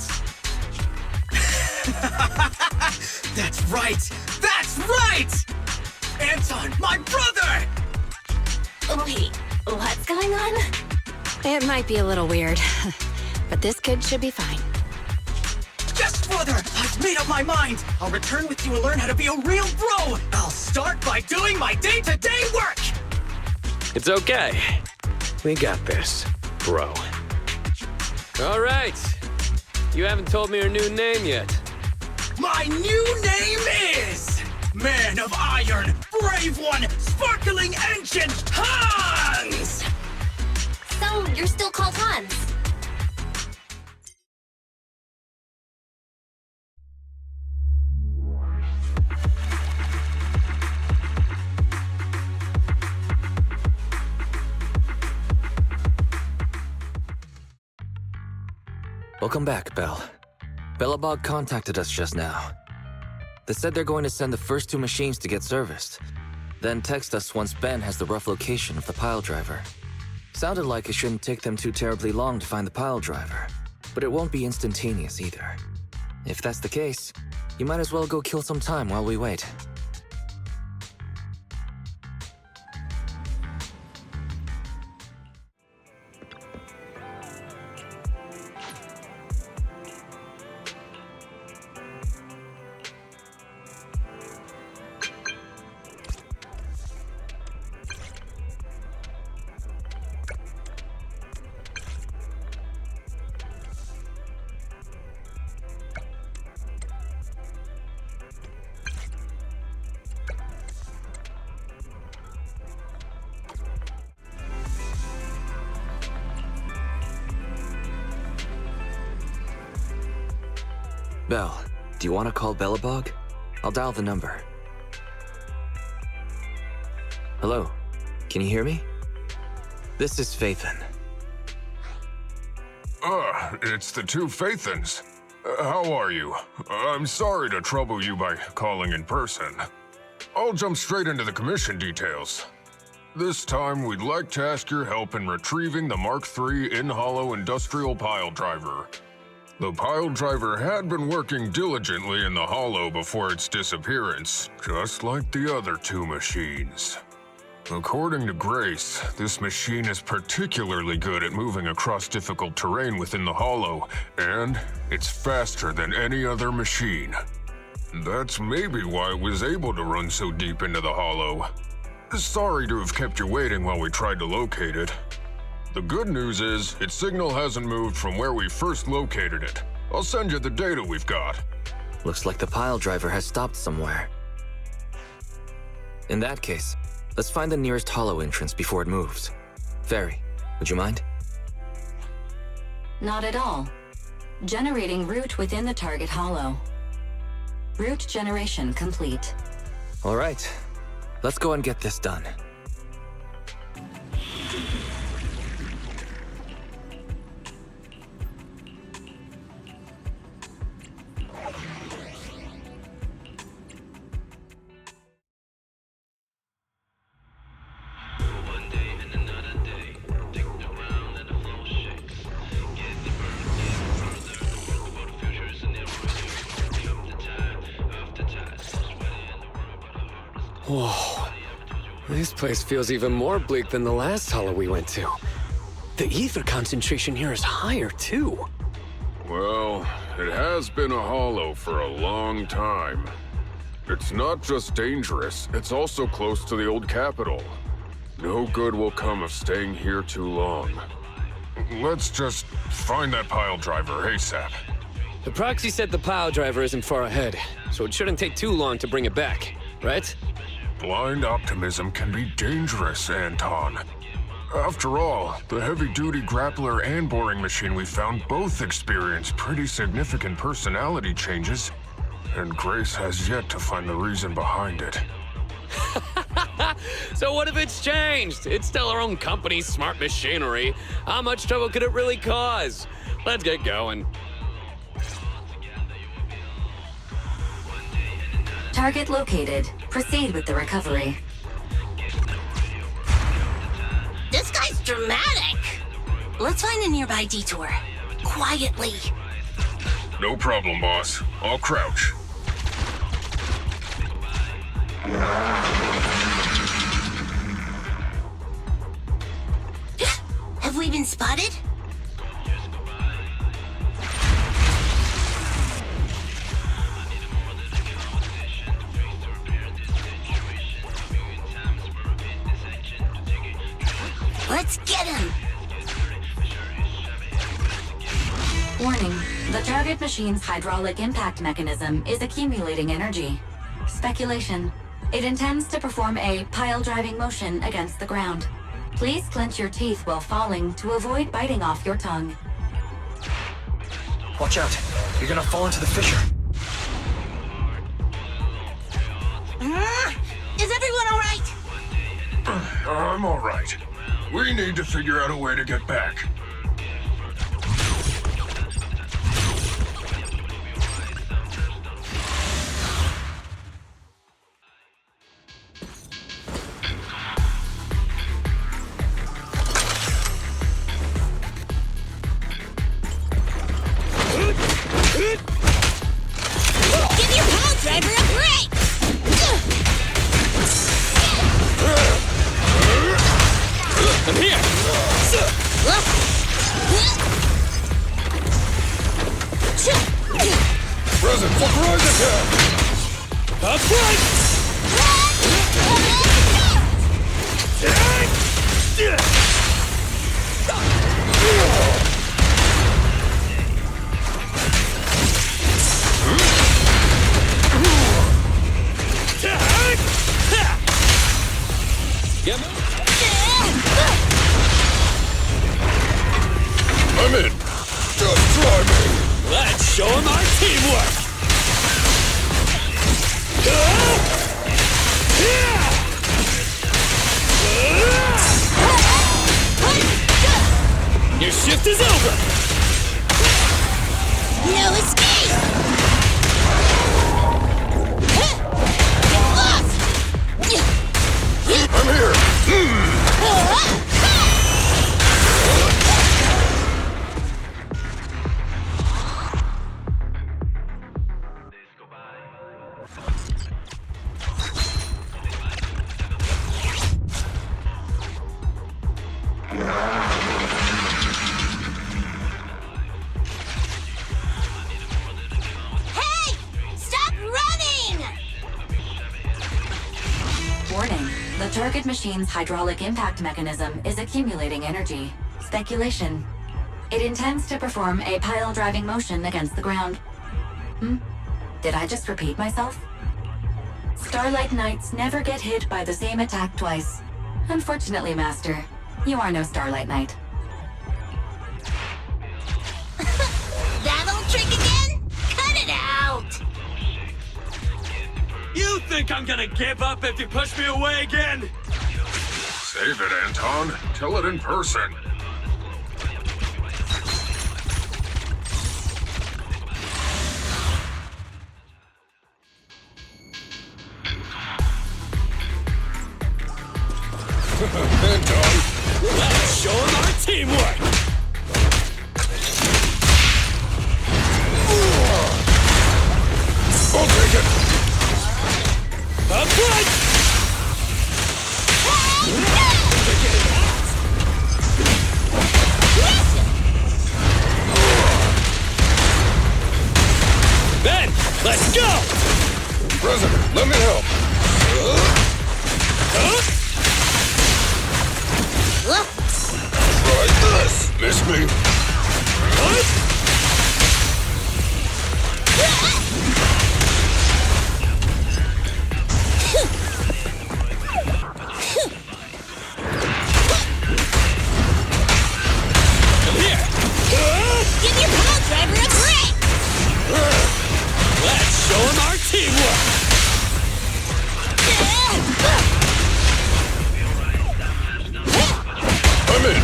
That's right! That's right! Anton, my brother! Wait, what's going on? It might be a little weird, but this kid should be fine. Yes, brother! I've made up my mind! I'll return with you and learn how to be a real bro! I'll start by doing my day-to-day work! It's okay. We got this, bro. All right. You haven't told me your new name yet. My new name is... Man of Iron, Brave One, Sparkling Engine, Hans! So, you're still called Hans? Welcome back, Belle. Bellabog contacted us just now. They said they're going to send the first 2 machines to get serviced, then text us once Ben has the rough location of the pile driver. Sounded like it shouldn't take them too terribly long to find the pile driver, but it won't be instantaneous either. If that's the case, you might as well go kill some time while we wait. Belle, do you want to call Bellabog? I'll dial the number. Hello, can you hear me? This is Phaethon. It's the two Phaethons. How are you? I'm sorry to trouble you by calling in person. I'll jump straight into the commission details. This time, we'd like to ask your help in retrieving the Mark III in-hollow industrial pile driver. The pile driver had been working diligently in the hollow before its disappearance, just like the other two machines. According to Grace, this machine is particularly good at moving across difficult terrain within the hollow, and it's faster than any other machine. That's maybe why it was able to run so deep into the hollow. Sorry to have kept you waiting while we tried to locate it. The good news is, its signal hasn't moved from where we first located it. I'll send you the data we've got. Looks like the pile driver has stopped somewhere. In that case, let's find the nearest hollow entrance before it moves. Fairy, would you mind? Not at all. Generating route within the target hollow. Route generation complete. All right, let's go and get this done. Whoa. This place feels even more bleak than the last hollow we went to. The ether concentration here is higher, too. Well, it has been a hollow for a long time. It's not just dangerous, it's also close to the old capital. No good will come of staying here too long. Let's just find that pile driver ASAP. The proxy said the pile driver isn't far ahead, so it shouldn't take too long to bring it back, right? Blind optimism can be dangerous, Anton. After all, the heavy-duty grappler and boring machine we found both experience pretty significant personality changes, and Grace has yet to find the reason behind it. So what if it's changed? It's still our own company's smart machinery. How much trouble could it really cause? Let's get going. Target located. Proceed with the recovery. This guy's dramatic. Let's find a nearby detour. Quietly. No problem, boss. I'll crouch. Have we been spotted? Let's get him! Warning. The target machine's hydraulic impact mechanism is accumulating energy. Speculation. It intends to perform a pile-driving motion against the ground. Please clench your teeth while falling to avoid biting off your tongue. Watch out. You're gonna fall into the fissure. Is everyone all right? I'm all right. We need to figure out a way to get back. Give your pile driver a break! I'm here! Present surprise attack! Up front! I'm in. Just try me. Let's show him our teamwork! Your shift is over! No escape! Get lost! I'm here! Hey! Stop running! Warning. The target machine's hydraulic impact mechanism is accumulating energy. Speculation. It intends to perform a pile-driving motion against the ground. Did I just repeat myself? Starlight Knights never get hit by the same attack twice. Unfortunately, Master, you are no Starlight Knight. That old trick again? Cut it out! You think I'm gonna give up if you push me away again? Save it, Anton. Tell it in person. Anton! Let's show him our teamwork! I'll take it! Up front! Ben, let's go! President, let me help! Try this! Miss me! Give your pile driver a break! Let's show him our teamwork! I'm in!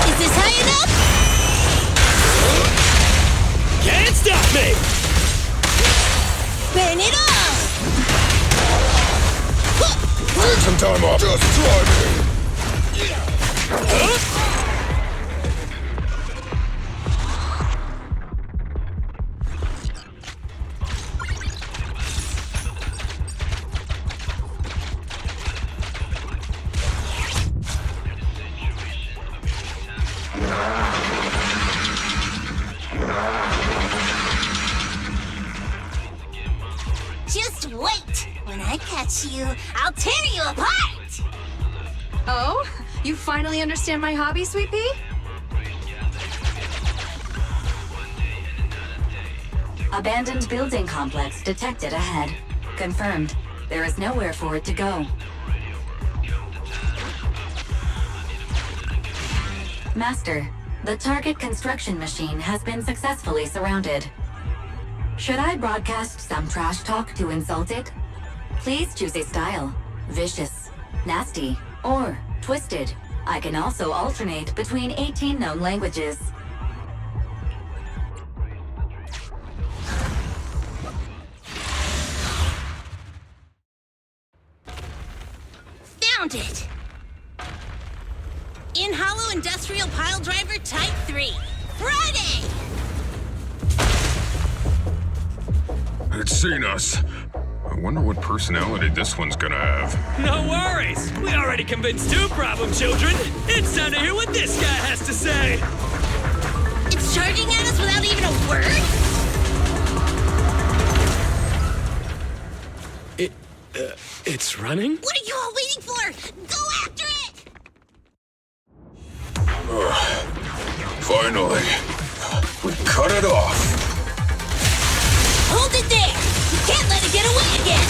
Is this high enough? Can't stop me! Burn it off! Take some time off. Just try me! Just wait! When I catch you, I'll tear you apart! Oh? You finally understand my hobby, Sweet Pea? Abandoned building complex detected ahead. Confirmed. There is nowhere for it to go. Master, the target construction machine has been successfully surrounded. Should I broadcast some trash talk to insult it? Please choose a style. Vicious, nasty, or twisted. I can also alternate between 18 known languages. Found it! In Hollow Industrial Pile Driver Type 3. Friday! It's seen us. I wonder what personality this one's gonna have. No worries! We already convinced two problem children! It's time to hear what this guy has to say! It's charging at us without even a word? It's running? What are you all waiting for? Go after it! Finally. We cut it off. Hold it there! You can't let it get away again!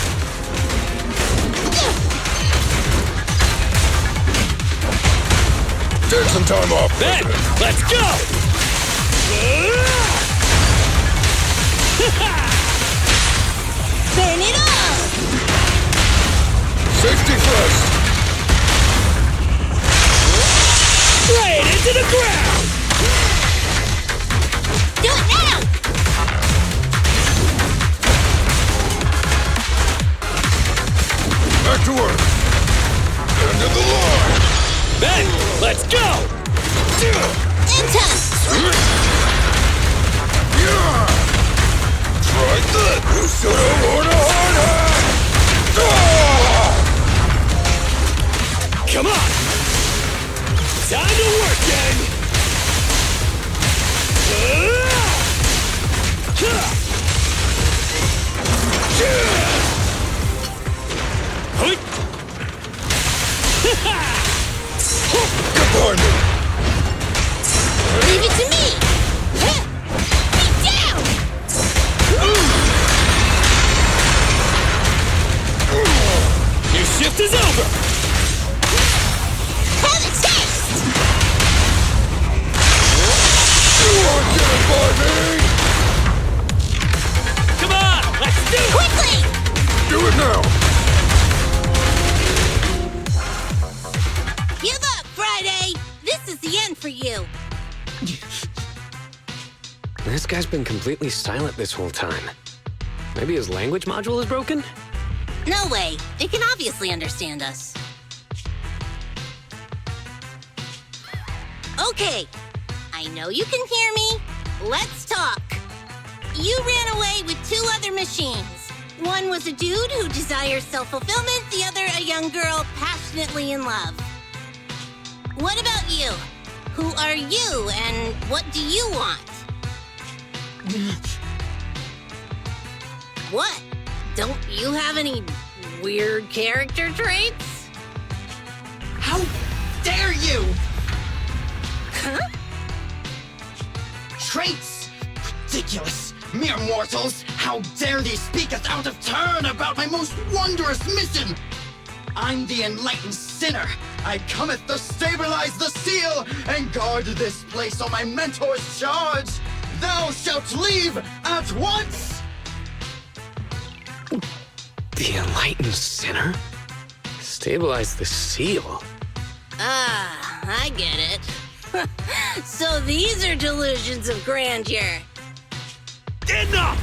Take some time off. Ben, let's go! Burn it up! Safety first. Right into the ground! Do it now! Back to work. End of the line. Ben, let's go! Anton! Yeah. Try that. You should have worn a hard hat. Come on! Time to work, gang! Good me. Leave it to me! Be down! Your shift is over! Have a taste! You won't get it by me. Come on, let's do it! Quickly! Do it now. Give up, Friday! This is the end for you! This guy's been completely silent this whole time. Maybe his language module is broken? No way. It can obviously understand us. Okay. I know you can hear me. Let's talk. You ran away with 2 other machines. One was a dude who desires self-fulfillment, the other a young girl passionately in love. What about you? Who are you, and what do you want? What? Don't you have any weird character traits? How dare you! Huh? Traits? Ridiculous! Mere mortals! How dare thee speak us out of turn about my most wondrous mission! I'm the enlightened sinner. I cometh to stabilize the seal and guard this place on my mentor's charge. Thou shalt leave at once! The enlightened sinner? Stabilize the seal? Ah, I get it. So these are delusions of grandeur. Enough!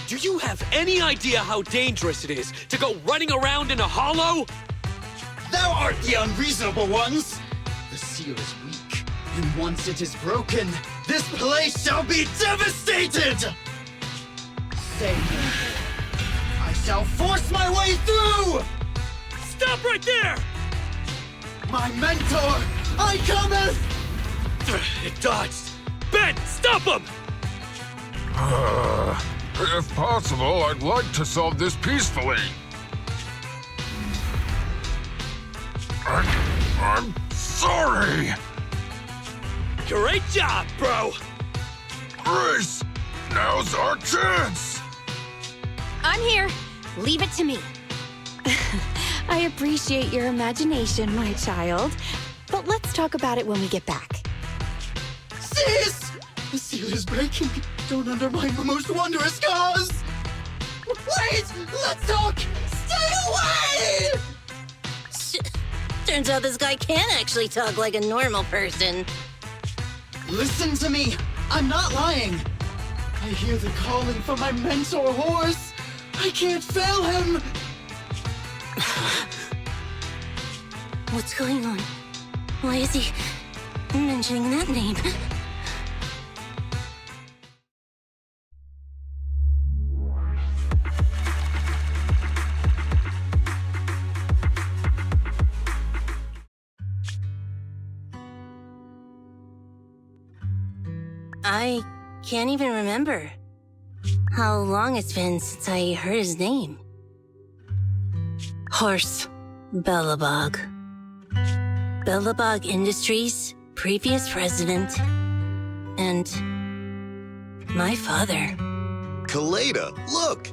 Do you have any idea how dangerous it is to go running around in a hollow? Thou art the unreasonable ones! The seal is weak, and once it is broken, this place shall be devastated! Say no. I shall force my way through! Stop right there! My mentor, I cometh! It dodged! Ben, stop him! If possible, I'd like to solve this peacefully. I'm sorry. Great job, bro! Grace, now's our chance. I'm here. Leave it to me. I appreciate your imagination, my child. But let's talk about it when we get back. Sis! The seal is breaking. Don't undermine the most wondrous cause! Wait! Let's talk! Stay away! Turns out this guy can actually talk like a normal person. Listen to me! I'm not lying! I hear the calling from my mentor horse! I can't fail him! What's going on? Why is he mentioning that name? I can't even remember how long it's been since I heard his name. Horse Belobog. Belobog Industries, previous president, and my father. Kaleda, look!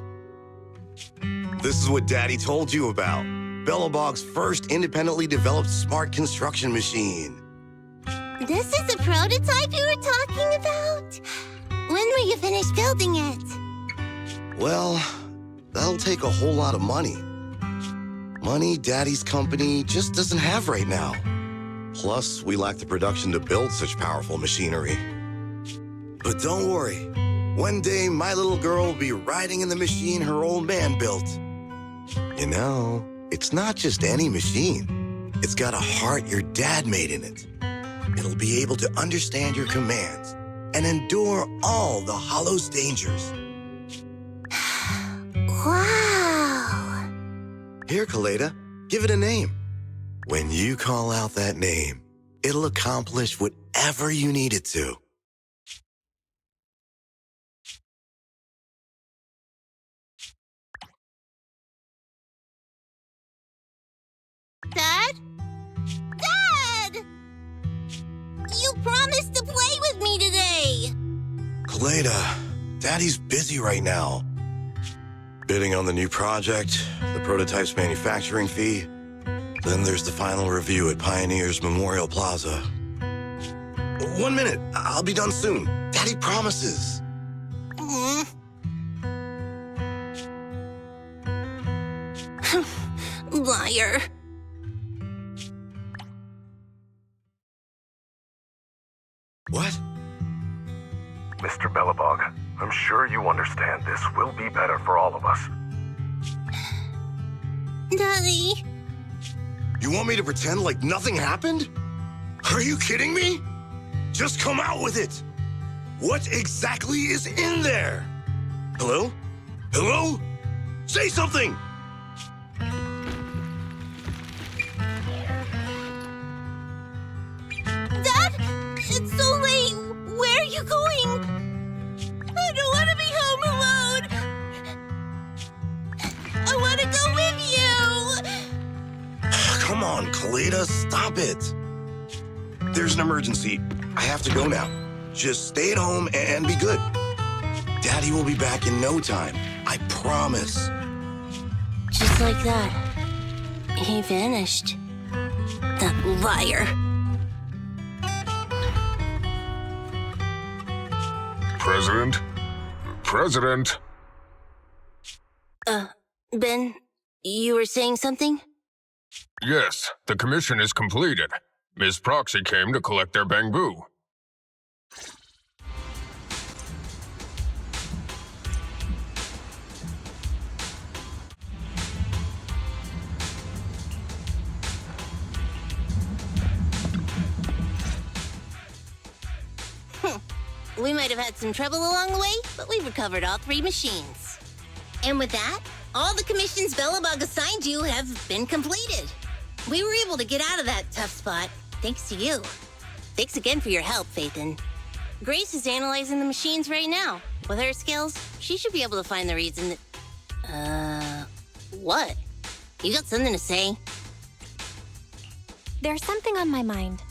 This is what Daddy told you about. Belobog's first independently developed smart construction machine. This is the prototype you were talking about? When will you finish building it? Well, that'll take a whole lot of money. Money Daddy's company just doesn't have right now. Plus, we lack the production to build such powerful machinery. But don't worry. One day, my little girl will be riding in the machine her old man built. You know, it's not just any machine. It's got a heart your dad made in it. It'll be able to understand your commands and endure all the Hollow's dangers. Wow! Here, Kaleda, give it a name. When you call out that name, it'll accomplish whatever you need it to. Dad? Dad! You promised to play with me today! Kaleda, Daddy's busy right now. Bidding on the new project, the prototype's manufacturing fee. Then there's the final review at Pioneer's Memorial Plaza. 1 minute, I'll be done soon. Daddy promises. Liar. What? Mr. Belobog, I'm sure you understand this will be better for all of us. Daddy. You want me to pretend like nothing happened? Are you kidding me? Just come out with it. What exactly is in there? Hello? Hello? Say something! Dad, it's so late. Where are you going? I don't want to be home alone. I want to go with you. Come on, Kaleda, stop it. There's an emergency. I have to go now. Just stay at home and be good. Daddy will be back in no time. I promise. Just like that, he vanished. That liar. President? President? Ben, you were saying something? Yes, the commission is completed. Ms. Proxy came to collect their bamboo. We might have had some trouble along the way, but we've recovered all 3 machines. And with that, all the commissions Belobog assigned you have been completed. We were able to get out of that tough spot, thanks to you. Thanks again for your help, Phaethon. Grace is analyzing the machines right now. With her skills, she should be able to find the reason that... What? You got something to say? There's something on my mind.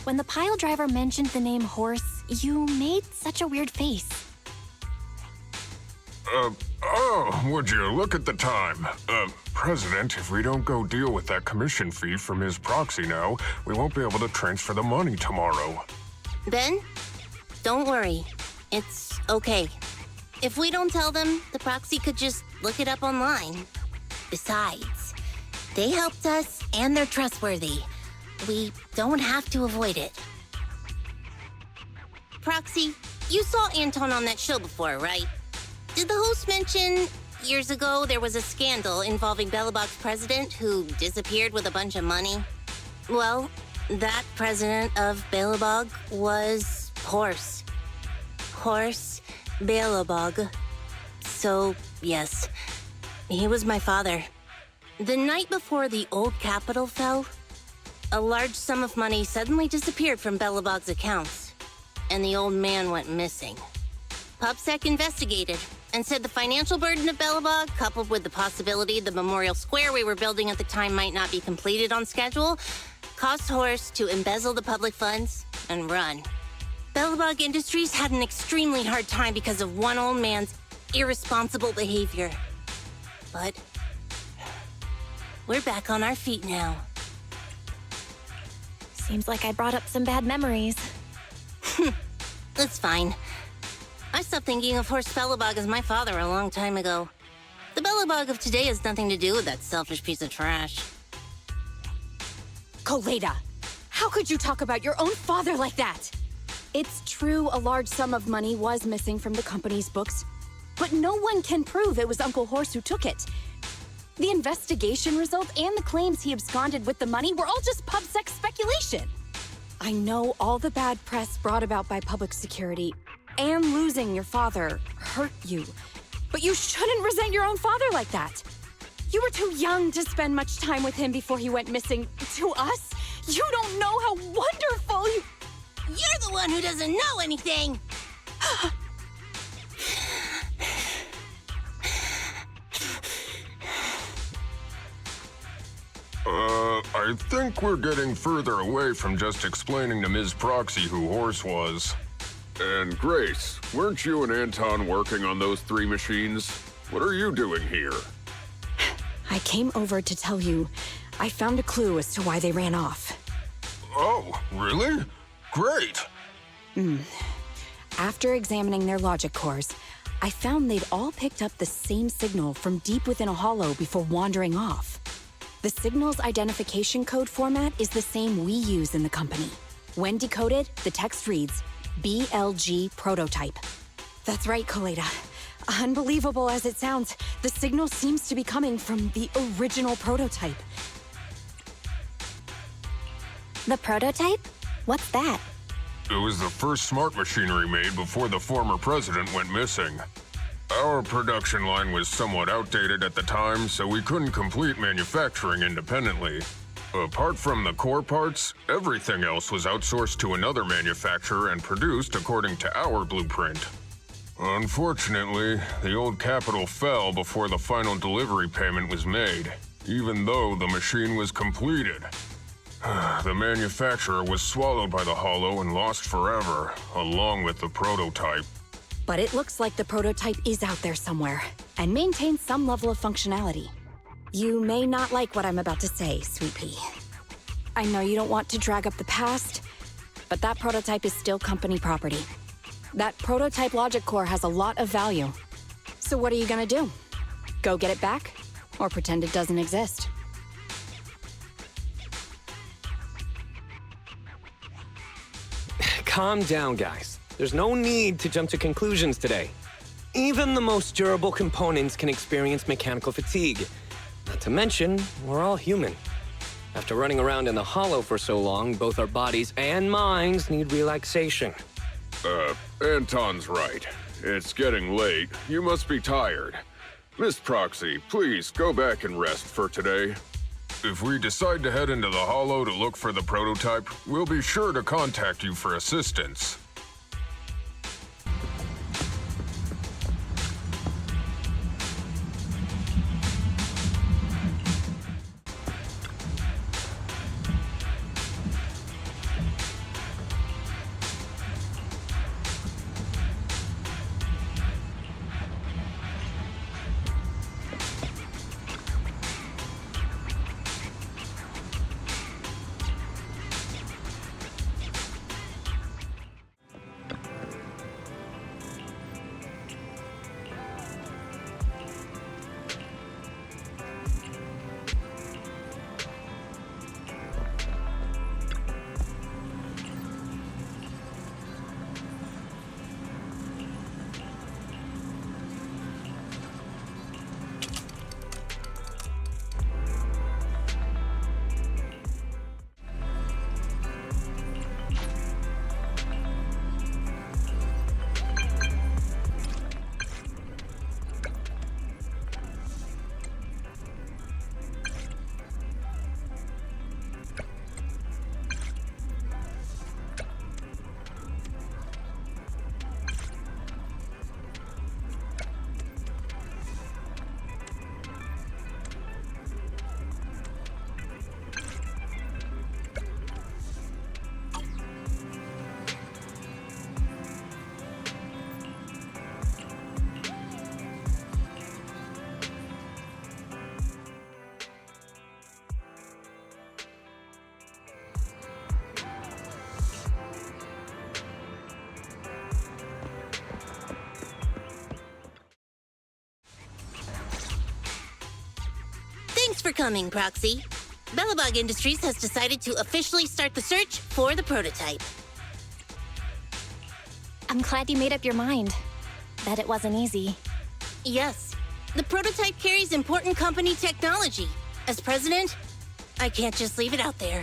When the pile driver mentioned the name horse, you made such a weird face. Would you look at the time? President, if we don't go deal with that commission fee from Ms. Proxy now, we won't be able to transfer the money tomorrow. Ben, don't worry. It's okay. If we don't tell them, the proxy could just look it up online. Besides, they helped us and they're trustworthy. We don't have to avoid it. Proxy, you saw Anton on that show before, right? Did the host mention years ago there was a scandal involving Belobog's president who disappeared with a bunch of money? Well, that president of Belobog was Horse. Horse Belobog. So, yes, he was my father. The night before the old capital fell, a large sum of money suddenly disappeared from Belobog's accounts, and the old man went missing. PubSec investigated and said the financial burden of Belobog, coupled with the possibility the memorial square we were building at the time might not be completed on schedule, caused Horse to embezzle the public funds and run. Belobog Industries had an extremely hard time because of one old man's irresponsible behavior. But We're back on our feet now. Seems like I brought up some bad memories. That's fine. I stopped thinking of Horse Bellabog as my father a long time ago. The Bellabog of today has nothing to do with that selfish piece of trash. Koleda, how could you talk about your own father like that? It's true a large sum of money was missing from the company's books, but no one can prove it was Uncle Horse who took it. The investigation result and the claims he absconded with the money were all just pub-sec speculation. I know all the bad press brought about by public security and losing your father hurt you, but you shouldn't resent your own father like that. You were too young to spend much time with him before he went missing. To us, you don't know how wonderful you... You're the one who doesn't know anything! I think we're getting further away from just explaining to Ms. Proxy who Horse was. And Grace, weren't you and Anton working on those 3 machines? What are you doing here? I came over to tell you I found a clue as to why they ran off. Oh, really? Great! After examining their logic cores, I found they'd all picked up the same signal from deep within a hollow before wandering off. The signal's identification code format is the same we use in the company. When decoded, the text reads, BLG prototype. That's right, Koleda. Unbelievable as it sounds, the signal seems to be coming from the original prototype. The prototype? What's that? It was the first smart machinery made before the former president went missing. Our production line was somewhat outdated at the time, so we couldn't complete manufacturing independently. Apart from the core parts, everything else was outsourced to another manufacturer and produced according to our blueprint. Unfortunately, the old capital fell before the final delivery payment was made, even though the machine was completed. The manufacturer was swallowed by the hollow and lost forever, along with the prototype. But it looks like the prototype is out there somewhere, and maintains some level of functionality. You may not like what I'm about to say, Sweet Pea. I know you don't want to drag up the past, but that prototype is still company property. That prototype logic core has a lot of value. So what are you gonna do? Go get it back? Or pretend it doesn't exist? Calm down, guys. There's no need to jump to conclusions today. Even the most durable components can experience mechanical fatigue. Not to mention, we're all human. After running around in the hollow for so long, both our bodies and minds need relaxation. Anton's right. It's getting late. You must be tired. Miss Proxy, please go back and rest for today. If we decide to head into the hollow to look for the prototype, we'll be sure to contact you for assistance. for coming, Proxy. Bellabog Industries has decided to officially start the search for the prototype. I'm glad you made up your mind. Bet it wasn't easy. Yes. The prototype carries important company technology. As president, I can't just leave it out there.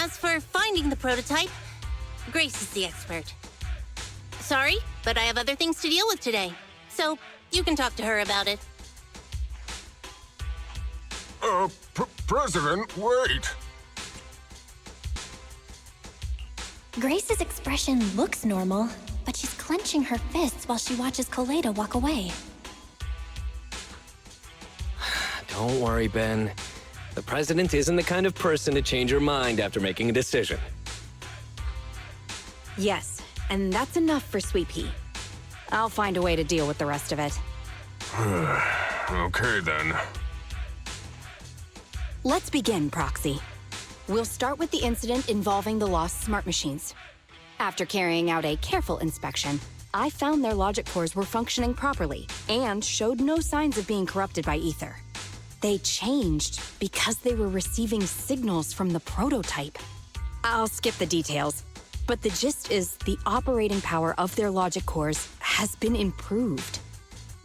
As for finding the prototype, Grace is the expert. Sorry, but I have other things to deal with today. So, you can talk to her about it. President, wait! Grace's expression looks normal, but she's clenching her fists while she watches Koleda walk away. Don't worry, Ben. The president isn't the kind of person to change her mind after making a decision. Yes, and that's enough for Sweet Pea. I'll find a way to deal with the rest of it. Okay, then. Let's begin, Proxy. We'll start with the incident involving the lost smart machines. After carrying out a careful inspection, I found their logic cores were functioning properly and showed no signs of being corrupted by ether. They changed because they were receiving signals from the prototype. I'll skip the details, but the gist is the operating power of their logic cores has been improved.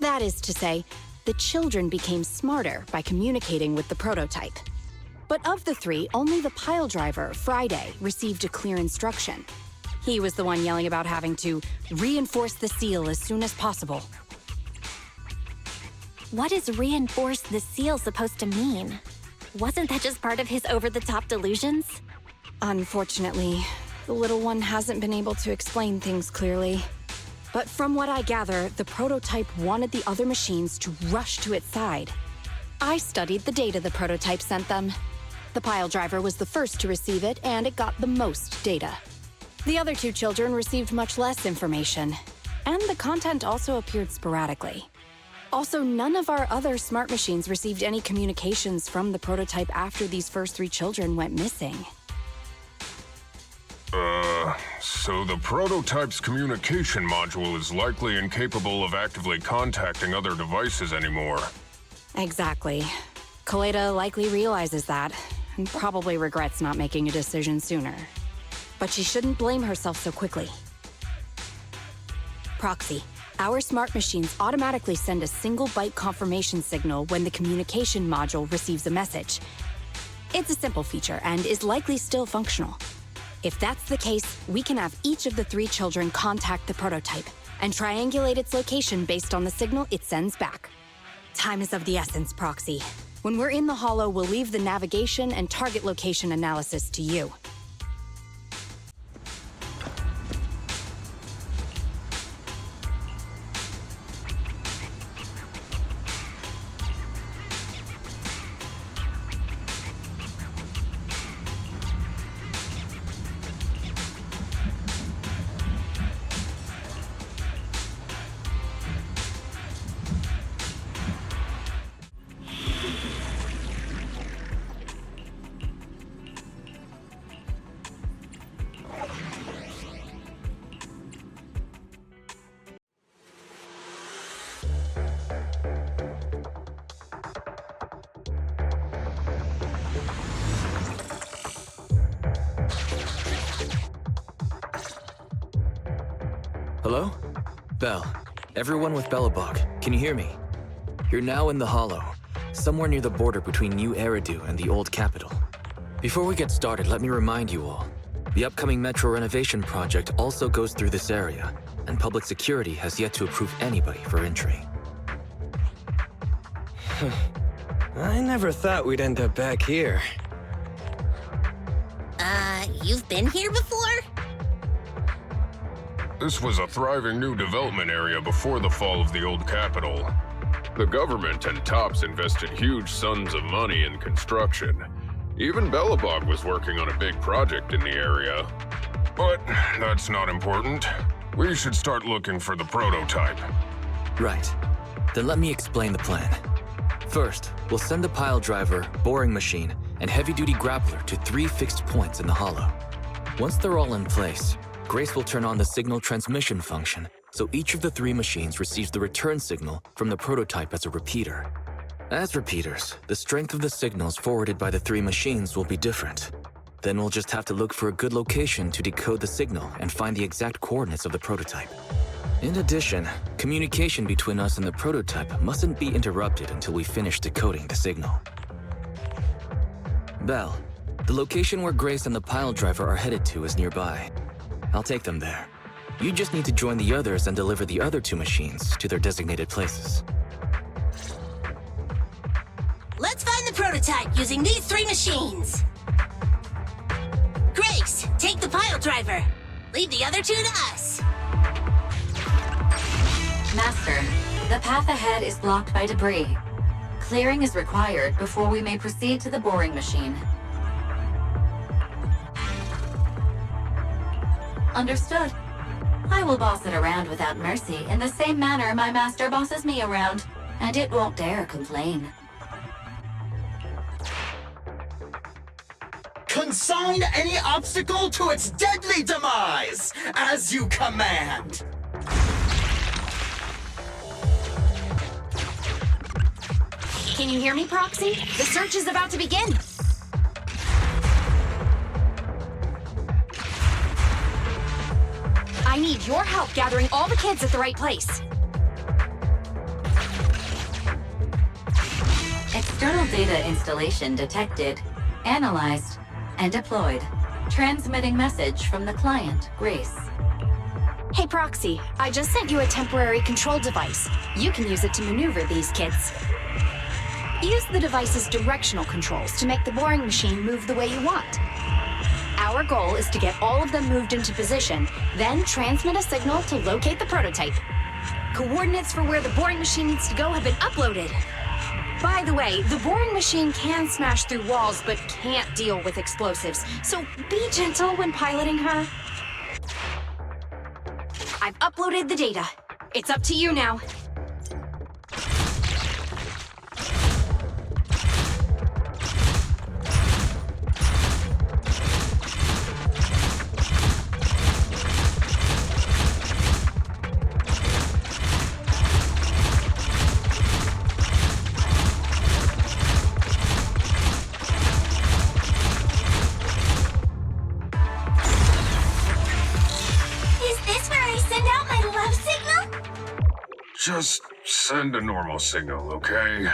That is to say, the children became smarter by communicating with the prototype. But of the three, only the pile driver, Friday, received a clear instruction. He was the one yelling about having to reinforce the seal as soon as possible. What is reinforce the seal supposed to mean? Wasn't that just part of his over-the-top delusions? Unfortunately, the little one hasn't been able to explain things clearly. But from what I gather, the prototype wanted the other machines to rush to its side. I studied the data the prototype sent them. The pile driver was the first to receive it, and it got the most data. The other two children received much less information, and the content also appeared sporadically. Also, none of our other smart machines received any communications from the prototype after these first three children went missing. So the prototype's communication module is likely incapable of actively contacting other devices anymore. Exactly. Koleda likely realizes that, and probably regrets not making a decision sooner. But she shouldn't blame herself so quickly. Proxy, our smart machines automatically send a single byte confirmation signal when the communication module receives a message. It's a simple feature and is likely still functional. If that's the case, we can have each of the three children contact the prototype and triangulate its location based on the signal it sends back. Time is of the essence, Proxy. When we're in the Hollow, we'll leave the navigation and target location analysis to you. Hello? Bell. Everyone with Bellabog, can you hear me? You're now in the Hollow, somewhere near the border between New Eridu and the Old Capital. Before we get started, let me remind you all, the upcoming metro renovation project also goes through this area, and public security has yet to approve anybody for entry. I never thought we'd end up back here. You've been here before? This was a thriving new development area before the fall of the old capital. The government and TOPS invested huge sums of money in construction. Even Bellabog was working on a big project in the area. But that's not important. We should start looking for the prototype. Right. Then let me explain the plan. First, we'll send the pile driver, boring machine, and heavy-duty grappler to 3 fixed points in the Hollow. Once they're all in place, Grace will turn on the signal transmission function, so each of the 3 machines receives the return signal from the prototype as a repeater. As repeaters, the strength of the signals forwarded by the 3 machines will be different. Then we'll just have to look for a good location to decode the signal and find the exact coordinates of the prototype. In addition, communication between us and the prototype mustn't be interrupted until we finish decoding the signal. Belle, the location where Grace and the pile driver are headed to is nearby. I'll take them there. You just need to join the others and deliver the other 2 machines to their designated places. Let's find the prototype using these 3 machines. Grace, take the pile driver. Leave the other 2 to us. Master, the path ahead is blocked by debris. Clearing is required before we may proceed to the boring machine. Understood. I will boss it around without mercy in the same manner my master bosses me around, and it won't dare complain. Consign any obstacle to its deadly demise, as you command. Can you hear me, Proxy? The search is about to begin. I need your help gathering all the kids at the right place. External data installation detected, analyzed, and deployed. Transmitting message from the client, Grace. Hey, Proxy, I just sent you a temporary control device. You can use it to maneuver these kids. Use the device's directional controls to make the boring machine move the way you want. Our goal is to get all of them moved into position, then transmit a signal to locate the prototype. Coordinates for where the boring machine needs to go have been uploaded. By the way, the boring machine can smash through walls, but can't deal with explosives, so be gentle when piloting her. I've uploaded the data. It's up to you now. Just send a normal signal, okay?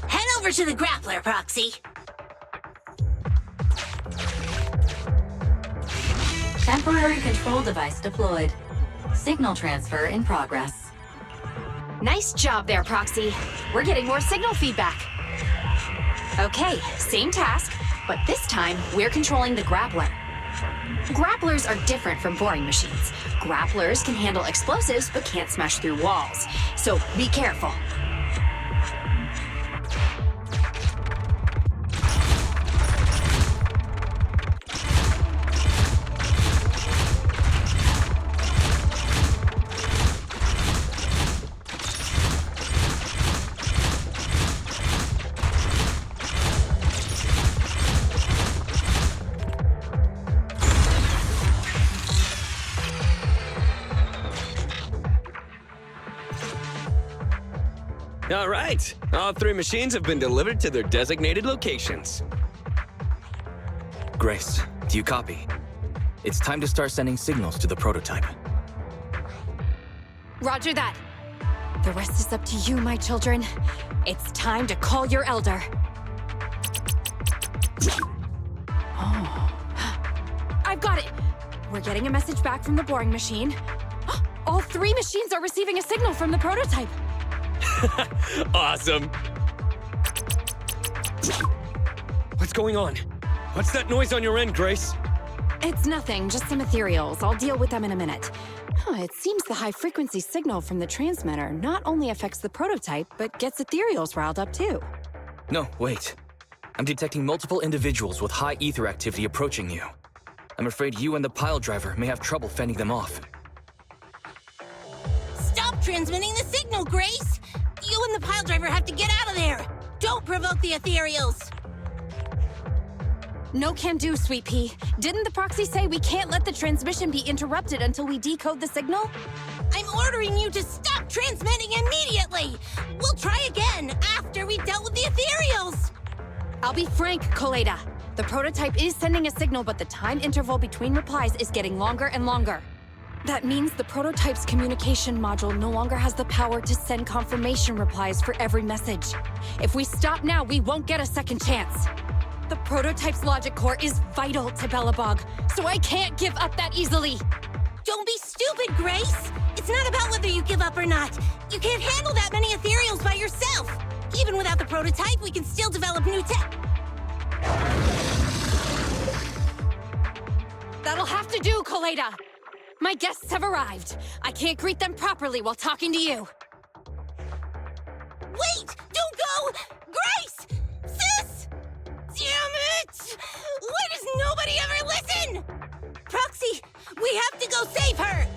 Head over to the grappler, Proxy. Temporary control device deployed. Signal transfer in progress. Nice job there, Proxy. We're getting more signal feedback. Okay, same task, but this time we're controlling the grappler. Grapplers are different from boring machines. Grapplers can handle explosives but can't smash through walls. So be careful. All right. All 3 machines have been delivered to their designated locations. Grace, do you copy? It's time to start sending signals to the prototype. Roger that. The rest is up to you, my children. It's time to call your elder. Oh. I've got it. We're getting a message back from the boring machine. All 3 machines are receiving a signal from the prototype. Awesome. What's going on? What's that noise on your end, Grace? It's nothing, just some ethereals. I'll deal with them in a minute. It seems the high-frequency signal from the transmitter not only affects the prototype, but gets ethereals riled up too. No, wait. I'm detecting multiple individuals with high ether activity approaching you. I'm afraid you and the pile driver may have trouble fending them off. Stop transmitting the signal, Grace! You and the pile driver have to get out of there! Don't provoke the ethereals! No can do, Sweet Pea. Didn't the proxy say we can't let the transmission be interrupted until we decode the signal? I'm ordering you to stop transmitting immediately! We'll try again after we've dealt with the ethereals! I'll be frank, Koleda. The prototype is sending a signal, but the time interval between replies is getting longer and longer. That means the prototype's communication module no longer has the power to send confirmation replies for every message. If we stop now, we won't get a second chance. The prototype's logic core is vital to Belobog, so I can't give up that easily. Don't be stupid, Grace! It's not about whether you give up or not. You can't handle that many ethereals by yourself. Even without the prototype, we can still develop new tech. That'll have to do, Koleda. My guests have arrived. I can't greet them properly while talking to you. Wait! Don't go! Grace! Sis! Damn it! Why does nobody ever listen? Proxy, we have to go save her!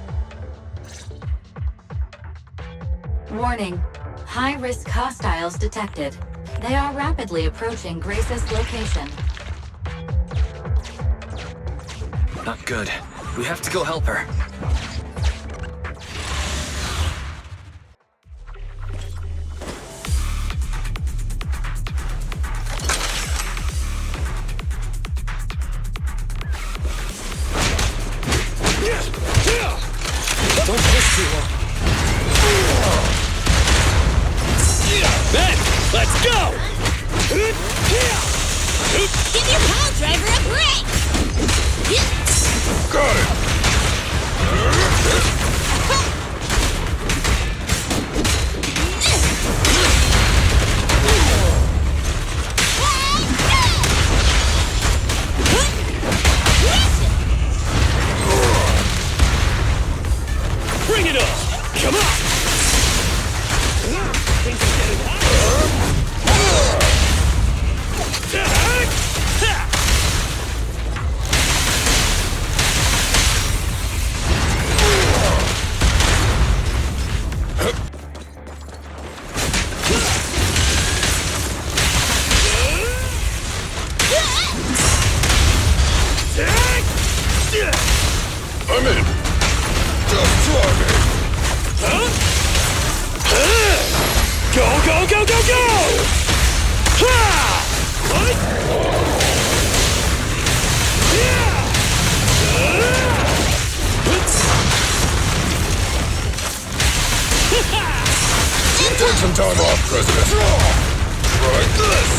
Warning. High-risk hostiles detected. They are rapidly approaching Grace's location. Not good. We have to go help her. Don't push too long. Ben, let's go! Give your pile driver a break! Got it! Bring it on! Come on! Things are getting hot! I'm in. Just try me. Huh? Go, go, go, go, go! Ha! What? Take some time off, President. Try this.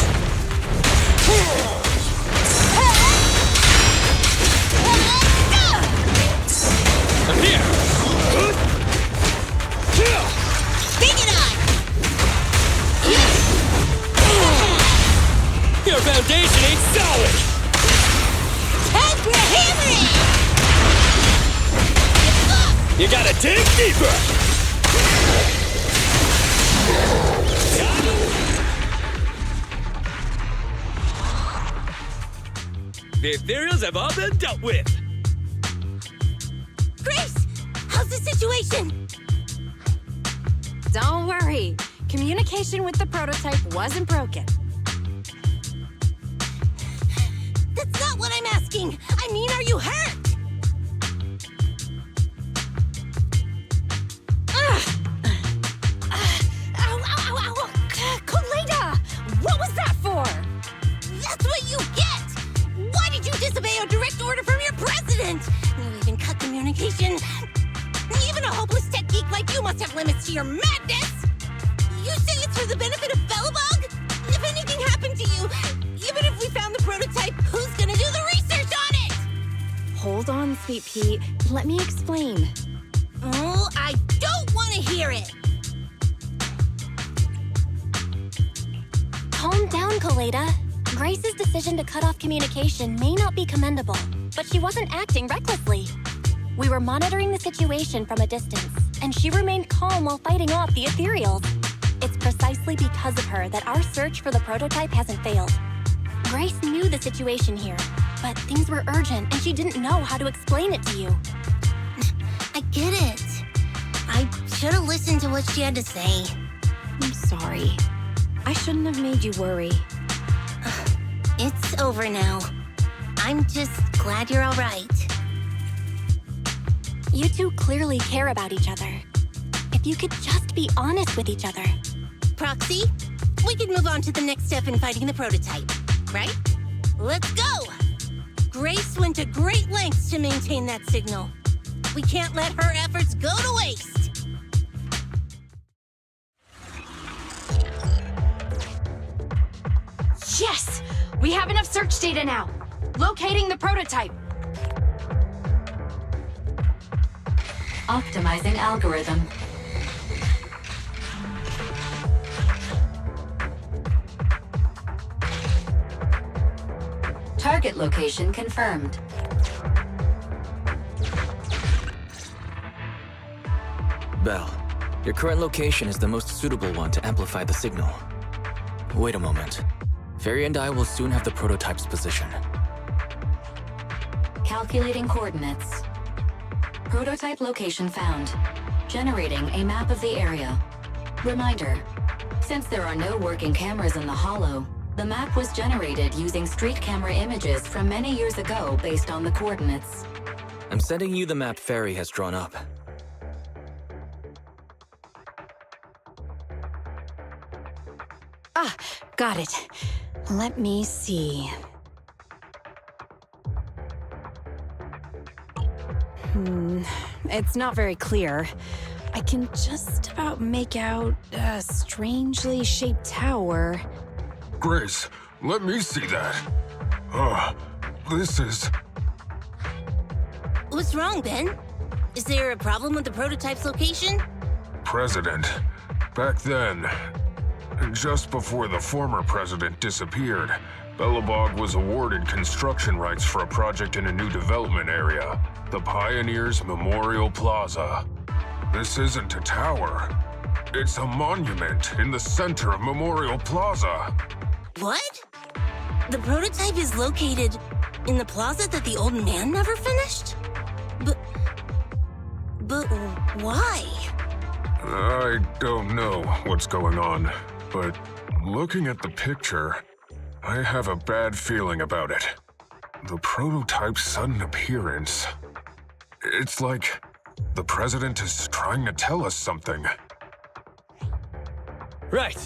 I'm here! Bring it on! Your foundation ain't solid! Time for a hammering! You gotta dig deeper! The ethereals have all been dealt with! Grace! How's the situation? Don't worry. Communication with the prototype wasn't broken. That's not what I'm asking! I mean, are you hurt? Ow, ow, ow, ow! Koleda! What was that for? That's what you get! Why did you disobey a direct order from your president? You even cut communication. Even a hopeless tech geek like you must have limits to your madness! You say it's for the benefit of Belobog? If anything happened to you, even if we found the prototype, who's gonna do the research on it? Hold on, Sweet Pea. Let me explain. Oh, I don't want to hear it! Calm down, Koleda. Grace's decision to cut off communication may not be commendable, but she wasn't acting recklessly. We were monitoring the situation from a distance, and she remained calm while fighting off the ethereals. It's precisely because of her that our search for the prototype hasn't failed. Grace knew the situation here, but things were urgent and she didn't know how to explain it to you. I get it. I should have listened to what she had to say. I'm sorry. I shouldn't have made you worry. It's over now. I'm just glad you're all right. You two clearly care about each other. If you could just be honest with each other. Proxy, we could move on to the next step in fighting the prototype, right? Let's go! Grace went to great lengths to maintain that signal. We can't let her efforts go to waste. Yes! We have enough search data now. Locating the prototype. Optimizing algorithm. Target location confirmed. Belle, your current location is the most suitable one to amplify the signal. Wait a moment. Fairy and I will soon have the prototype's position. Calculating coordinates. Prototype location found. Generating a map of the area. Reminder, since there are no working cameras in the hollow, the map was generated using street camera images from many years ago based on the coordinates. I'm sending you the map Fairy has drawn up. Ah, got it. Let me see. It's not very clear. I can just about make out a strangely shaped tower. Grace, let me see that. This is... What's wrong, Ben? Is there a problem with the prototype's location? President. Back then, just before the former president disappeared, Belobog was awarded construction rights for a project in a new development area, the Pioneers Memorial Plaza. This isn't a tower. It's a monument in the center of Memorial Plaza. What? The prototype is located in the plaza that the old man never finished? But why? I don't know what's going on, but looking at the picture, I have a bad feeling about it. The prototype's sudden appearance. It's like the president is trying to tell us something. Right.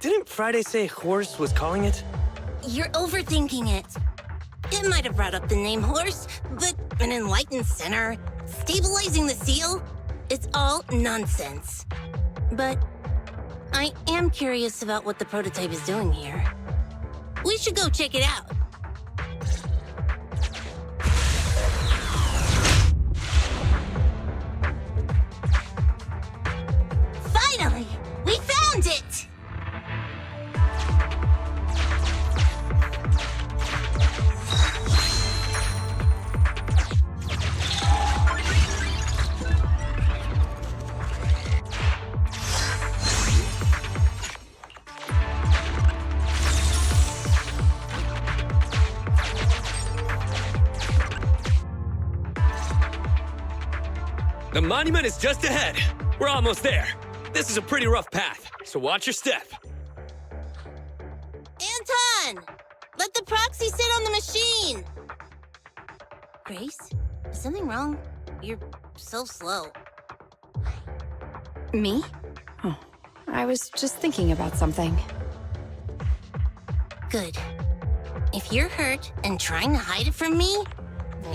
Didn't Friday say Horse was calling it? You're overthinking it. It might have brought up the name Horse, but an enlightened center, stabilizing the seal, it's all nonsense. But I am curious about what the prototype is doing here. We should go check it out. Finally! We found it! The monument is just ahead. We're almost there. This is a pretty rough path, so watch your step. Anton! Let the proxy sit on the machine! Grace, is something wrong? You're so slow. Me? Oh, I was just thinking about something. Good. If you're hurt and trying to hide it from me,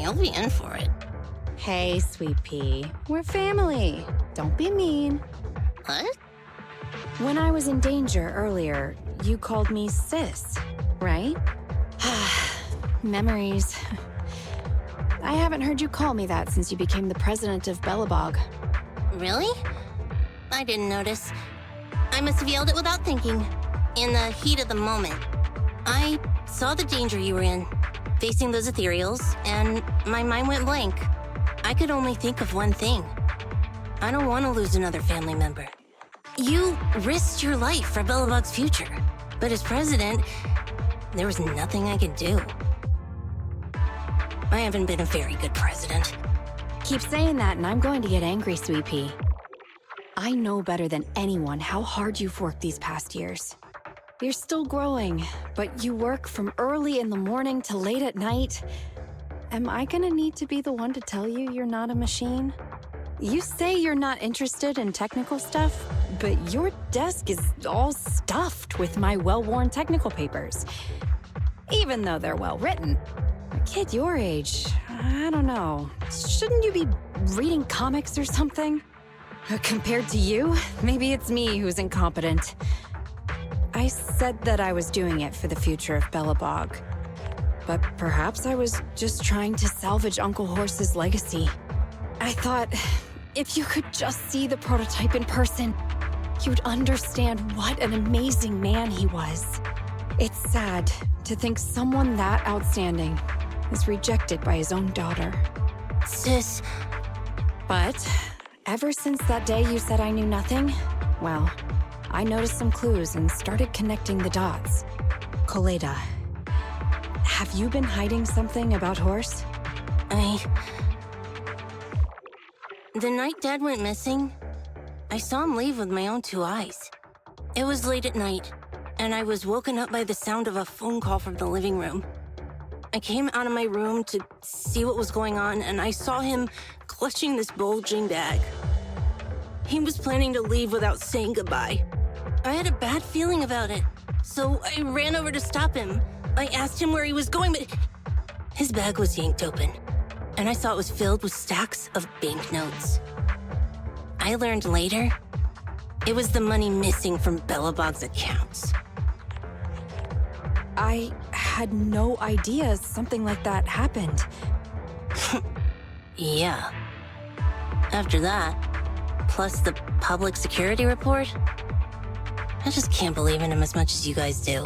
you'll be in for it. Hey, Sweet Pea. We're family. Don't be mean. What? When I was in danger earlier, you called me sis, right? Memories. I haven't heard you call me that since you became the president of Belobog. Really? I didn't notice. I must have yelled it without thinking. In the heat of the moment. I saw the danger you were in, facing those ethereals, and my mind went blank. I could only think of one thing. I don't want to lose another family member. You risked your life for Belobog's future, but as president, there was nothing I could do. I haven't been a very good president. Keep saying that and I'm going to get angry, Sweet Pea. I know better than anyone how hard you've worked these past years. You're still growing, but you work from early in the morning to late at night. Am I gonna need to be the one to tell you you're not a machine? You say you're not interested in technical stuff, but your desk is all stuffed with my well-worn technical papers. Even though they're well-written. A kid your age, I don't know. Shouldn't you be reading comics or something? Compared to you, maybe it's me who's incompetent. I said that I was doing it for the future of Belobog. But perhaps I was just trying to salvage Uncle Horse's legacy. I thought, if you could just see the prototype in person, you'd understand what an amazing man he was. It's sad to think someone that outstanding is rejected by his own daughter. Sis. But ever since that day you said I knew nothing, well, I noticed some clues and started connecting the dots. Koleda, have you been hiding something about Horse? The night Dad went missing, I saw him leave with my own 2 eyes. It was late at night, and I was woken up by the sound of a phone call from the living room. I came out of my room to see what was going on, and I saw him clutching this bulging bag. He was planning to leave without saying goodbye. I had a bad feeling about it, so I ran over to stop him. I asked him where he was going, but his bag was yanked open, and I saw it was filled with stacks of banknotes. I learned later, it was the money missing from Belobog's accounts. I had no idea something like that happened. Yeah. After that, plus the public security report, I just can't believe in him as much as you guys do.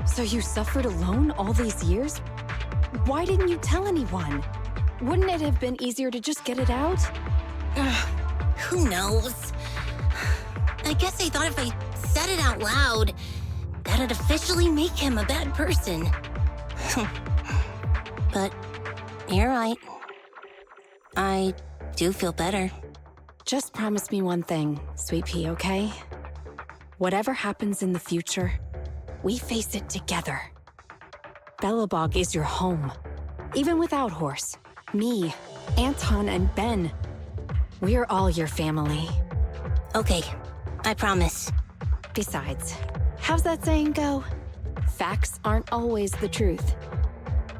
So you suffered alone all these years? Why didn't you tell anyone? Wouldn't it have been easier to just get it out? Who knows? I guess I thought if I said it out loud, that'd officially make him a bad person. But you're right. I do feel better. Just promise me one thing, Sweet Pea, okay? Whatever happens in the future, we face it together. Belobog is your home. Even without Horse, me, Anton, and Ben, we're all your family. Okay, I promise. Besides, how's that saying go? Facts aren't always the truth.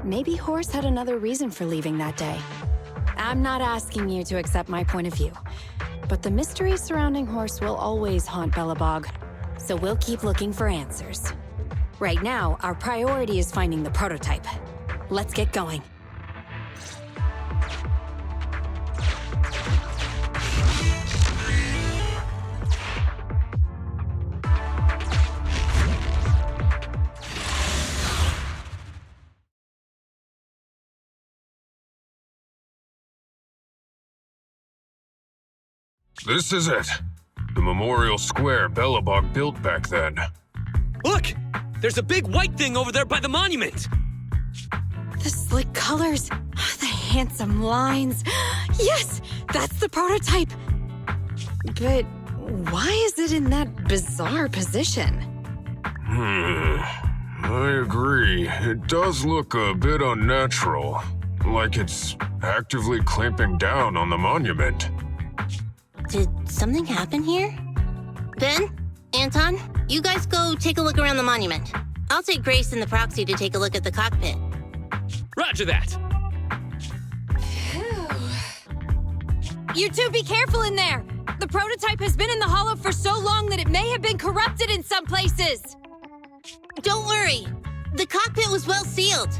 Maybe Horse had another reason for leaving that day. I'm not asking you to accept my point of view, but the mystery surrounding Horse will always haunt Belobog, so we'll keep looking for answers. Right now, our priority is finding the prototype. Let's get going. This is it. The memorial square Belobog built back then. Look! There's a big white thing over there by the monument! The slick colors, the handsome lines. Yes, that's the prototype. But why is it in that bizarre position? I agree. It does look a bit unnatural. Like it's actively clamping down on the monument. Did something happen here? Ben? Anton? You guys go take a look around the monument. I'll take Grace and the proxy to take a look at the cockpit. Roger that! You two be careful in there! The prototype has been in the hollow for so long that it may have been corrupted in some places! Don't worry! The cockpit was well sealed.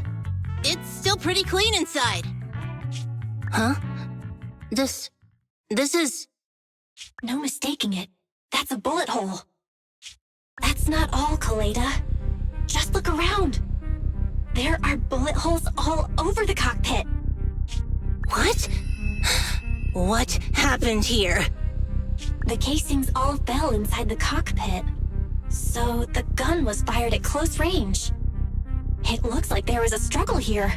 It's still pretty clean inside. Huh? This is... No mistaking it. That's a bullet hole. That's not all, Koleda. Just look around. There are bullet holes all over the cockpit. What? What happened here? The casings all fell inside the cockpit. So the gun was fired at close range. It looks like there was a struggle here.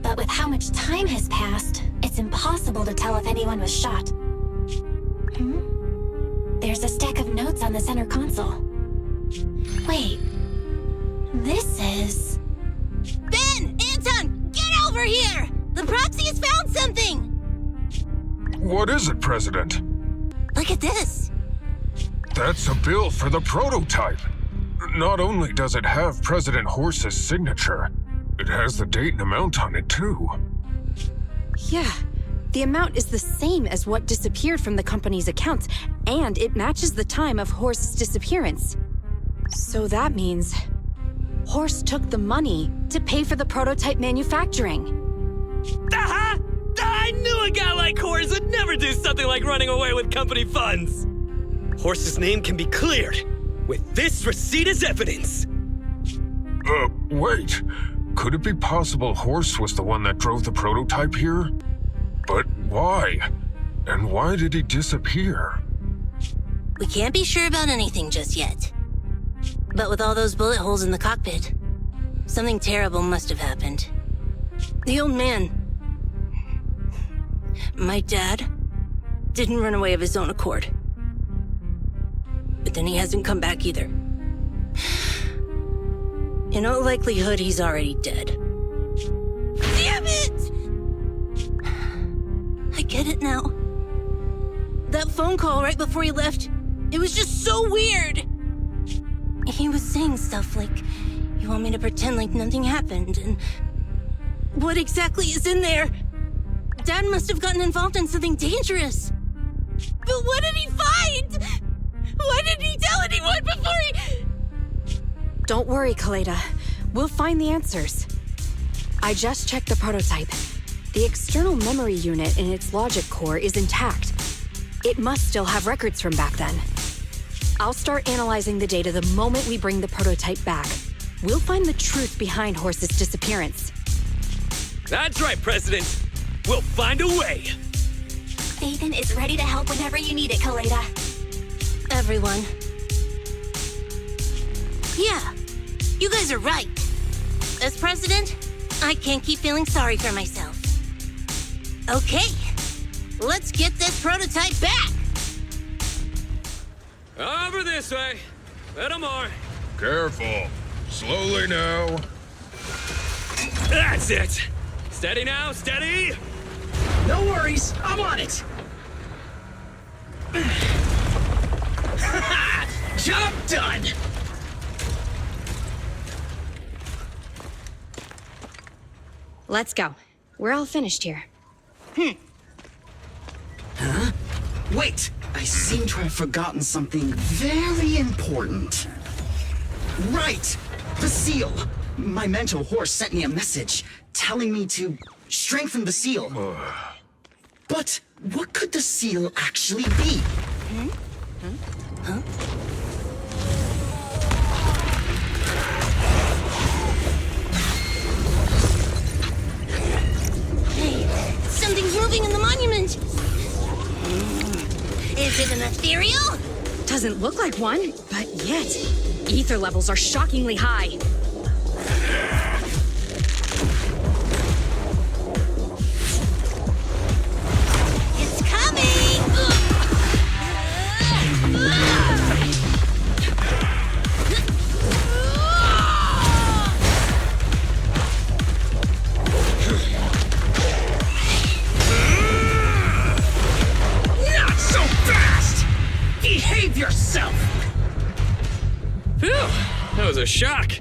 But with how much time has passed, it's impossible to tell if anyone was shot. There's a stack of notes on the center console. Wait. This is... Ben! Anton! Get over here! The proxy has found something! What is it, President? Look at this. That's a bill for the prototype. Not only does it have President Horse's signature, it has the date and amount on it, too. Yeah, the amount is the same as what disappeared from the company's accounts, and it matches the time of Horse's disappearance. So that means Horse took the money to pay for the prototype manufacturing. Aha! I knew a guy like Horse would never do something like running away with company funds! Horse's name can be cleared with this receipt as evidence. Wait. Could it be possible Horse was the one that drove the prototype here? But why? And why did he disappear? We can't be sure about anything just yet. But with all those bullet holes in the cockpit, something terrible must have happened. The old man, my dad, didn't run away of his own accord. But then he hasn't come back either. In all likelihood, he's already dead. Damn it! I get it now. That phone call right before he left, it was just so weird. He was saying stuff like, you want me to pretend like nothing happened, and what exactly is in there? Dad must have gotten involved in something dangerous. But what did he find? Why didn't he tell anyone before he... Don't worry, Kaleda. We'll find the answers. I just checked the prototype. The external memory unit in its logic core is intact. It must still have records from back then. I'll start analyzing the data the moment we bring the prototype back. We'll find the truth behind Horse's disappearance. That's right, President. We'll find a way. Ethan is ready to help whenever you need it, Kaleda. Everyone. Yeah, you guys are right. As president, I can't keep feeling sorry for myself. Okay, let's get this prototype back! Over this way. Little more. Careful. Slowly now. That's it. Steady now, steady. No worries, I'm on it. Job done! Let's go. We're all finished here. Huh? Wait! I seem to have forgotten something very important. Right! The seal! My mentor Horse sent me a message telling me to strengthen the seal. But what could the seal actually be? Huh? Hey, something's moving in the monument! Is it an ethereal? Doesn't look like one, but yet, ether levels are shockingly high. It's coming! Not so fast! Behave yourself! Phew, that was a shock.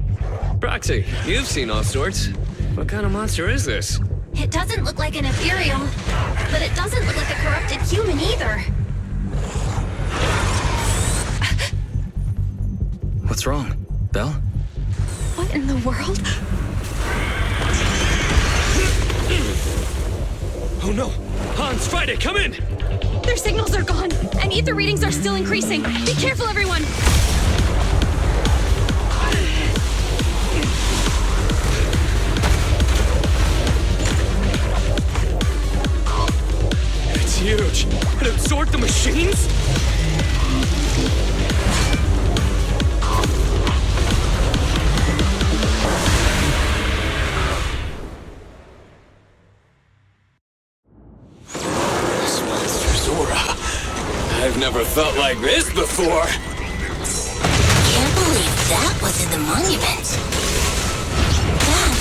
Proxy, you've seen all sorts. What kind of monster is this? It doesn't look like an ethereal, but it doesn't look like a corrupted human either. What's wrong? Belle? What in the world? Oh no! Hans, Friday, come in! Their signals are gone, and ether readings are still increasing. Be careful, everyone! It's huge! It absorbed the machines? This monster's aura. I've never felt like this before. Can't believe That was in the monument. Dad,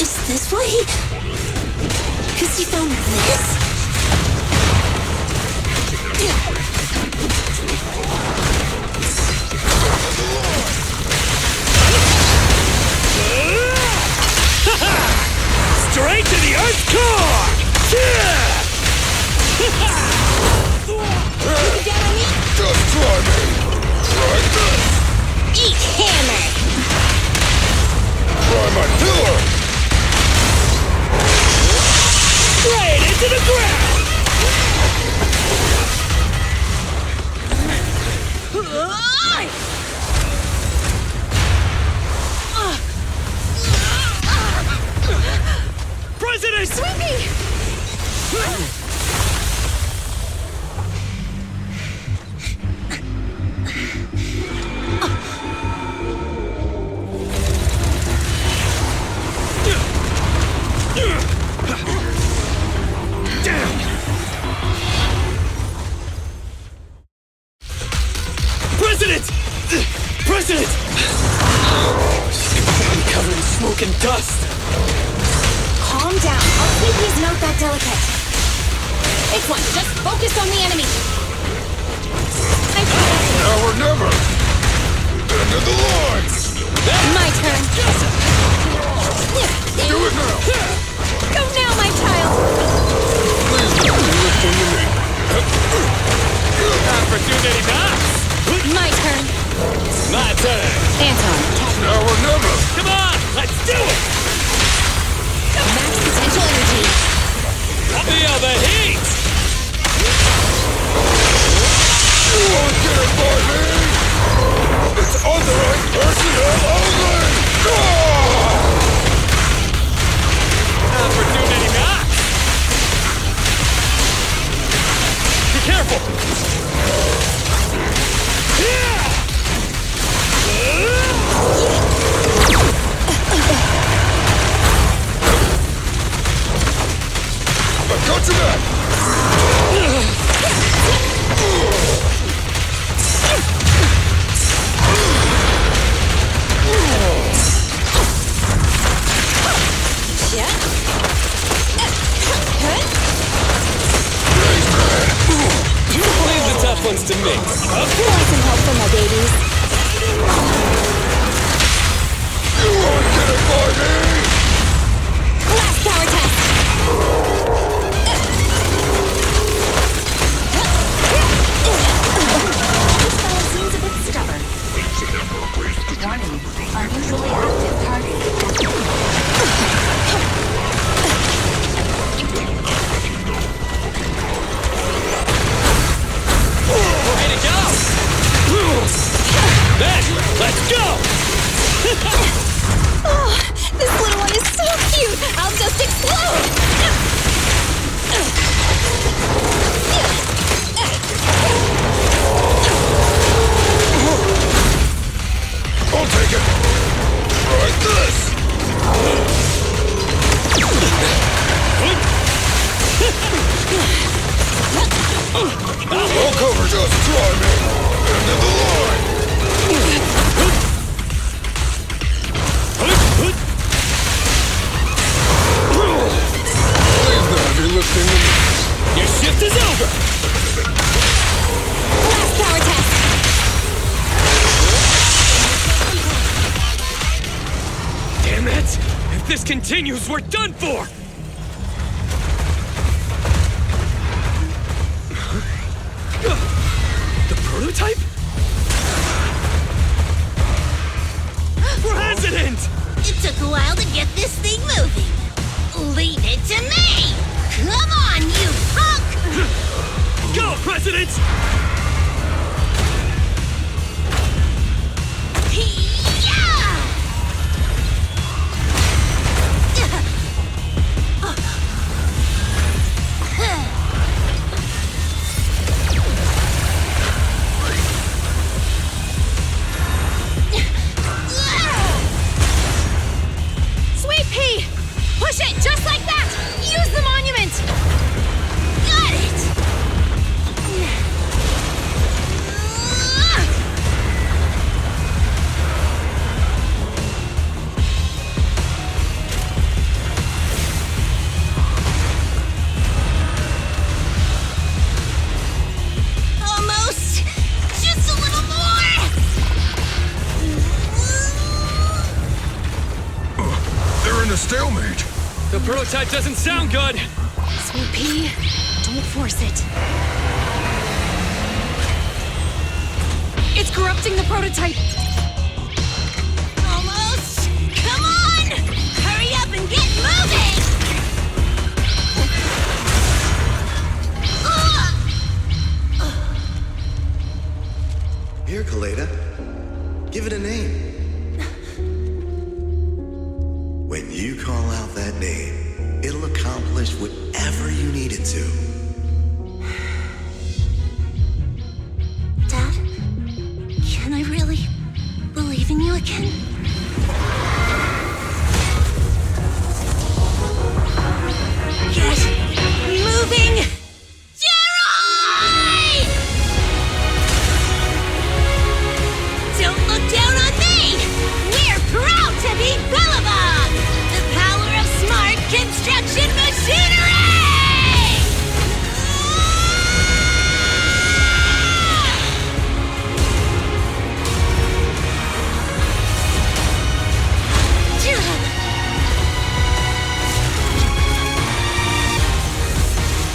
is this what he... Because he found this? Straight to the Earth's core! Just try me! Try this! Eat hammer! Try my pillar! Straight into the ground! President! Sweepy! President! President! I'm covered in smoke and dust. Calm down. Our sleepies not that delicate. It's one. Just focus on the enemy. Now or never! End of the line! My turn. Do it now! Go now, my child. Please don't do this to me. Time for too many knocks. My turn. My turn. Anton. Now or never! Come on, let's do it! Max potential energy. Feel the heat! You won't get it by me! It's authorized personnel only! Time for too many knocks. Be careful! I've got you back! Leave the tough ones to me. Want some help for my babies? You won't get it by me! Last power test! This fellow seems a bit stubborn. Warning, unusually active target. Ready to go! Then, let's go! Oh, this little one is so cute. I'll just explode. I'll take it! Try this! I'll cover, just try me! End of the line! Leave the heavy lifting to me. Your shift is over! Last power test. Damn it! If this continues, we're done for! The prototype? President! It took a while to get this thing moving. Leave it to me! Come on, you punk! Go, President! Sweet pea! Push it just like that! Use the monument! Got it! prototype doesn't sound good! Sweet pea, don't force it. It's corrupting the prototype! Almost! Come on! Hurry up and get moving! Here, Kaleda. Give it a name. When you call out that name, it'll accomplish whatever you need it to. Dad, can I really believe in you again? Get moving! Jerry! Don't look down on me! We're proud to be Bellabog! The power of smart construction machinery!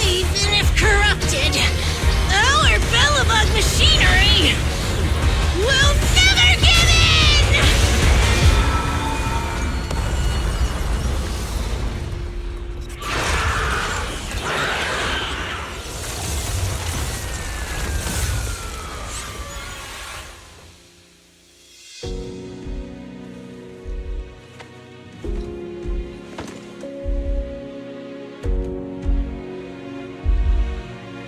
Even if corrupted, our Bellabog machinery will never give in!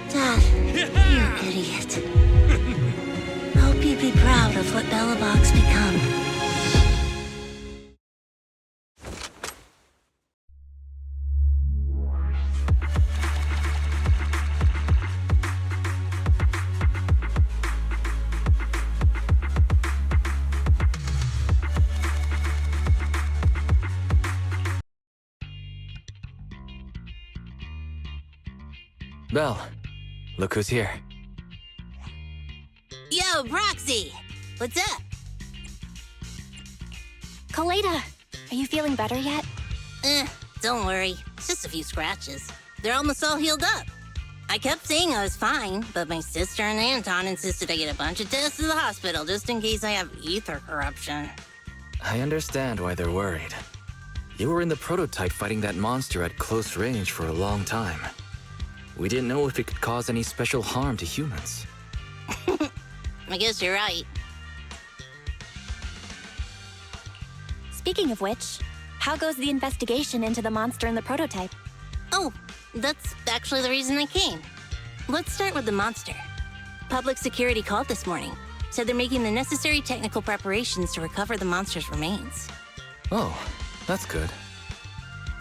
Dad, you're an idiot. Hope you'd be proud of what Bellabog's become. Belle, look who's here. Yo, Proxy! What's up? Kaleda, are you feeling better yet? Don't worry. It's just a few scratches. They're almost all healed up. I kept saying I was fine, but my sister and Anton insisted I get a bunch of tests at the hospital just in case I have ether corruption. I understand why they're worried. You were in the prototype fighting that monster at close range for a long time. We didn't know if it could cause any special harm to humans. I guess you're right. Speaking of which, how goes the investigation into the monster in the prototype? Oh, that's actually the reason I came. Let's start with the monster. Public security called this morning. Said they're making the necessary technical preparations to recover the monster's remains. Oh, that's good.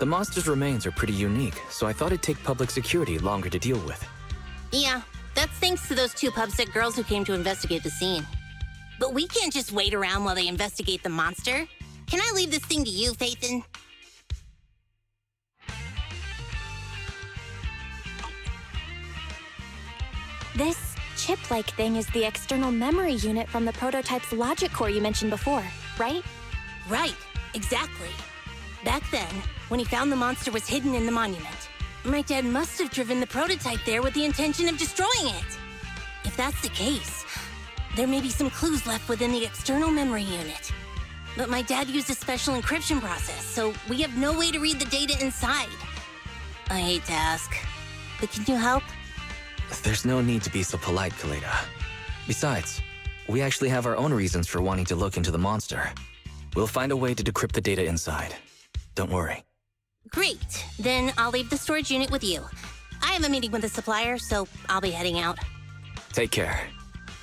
The monster's remains are pretty unique, so I thought it'd take public security longer to deal with. Yeah, that's thanks to those two pubsec girls who came to investigate the scene. But we can't just wait around while they investigate the monster. Can I leave this thing to you, Phaethon? This chip-like thing is the external memory unit from the prototype's logic core you mentioned before, right? Right, exactly. Back then, when he found the monster was hidden in the monument, my dad must have driven the prototype there with the intention of destroying it. If that's the case, there may be some clues left within the external memory unit. But my dad used a special encryption process, so we have no way to read the data inside. I hate to ask, but can you help? There's no need to be so polite, Kaleda. Besides, we actually have our own reasons for wanting to look into the monster. We'll find a way to decrypt the data inside. Don't worry. Great. Then I'll leave the storage unit with you. I have a meeting with the supplier, so I'll be heading out. Take care.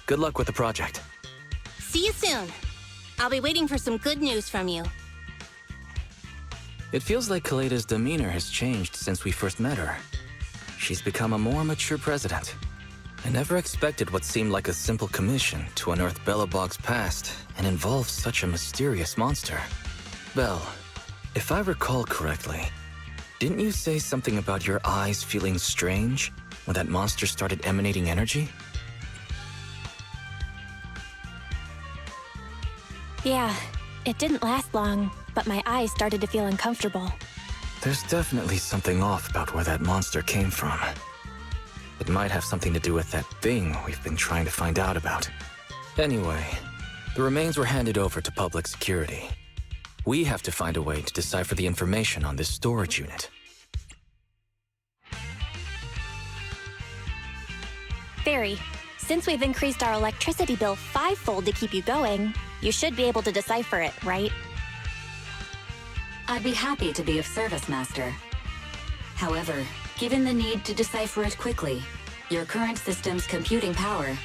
Good luck with the project. See you soon. I'll be waiting for some good news from you. It feels like Kaleda's demeanor has changed since we first met her. She's become a more mature president. I never expected what seemed like a simple commission to unearth Bellabog's past and involve such a mysterious monster. Belle, if I recall correctly, didn't you say something about your eyes feeling strange when that monster started emanating energy? Yeah, it didn't last long, but my eyes started to feel uncomfortable. There's definitely something off about where that monster came from. It might have something to do with that thing we've been trying to find out about. Anyway, the remains were handed over to public security. We have to find a way to decipher the information on this storage unit. Fairy, since we've increased our electricity bill 5-fold to keep you going, you should be able to decipher it, right? I'd be happy to be of service, Master. However, given the need to decipher it quickly, your current system's computing power,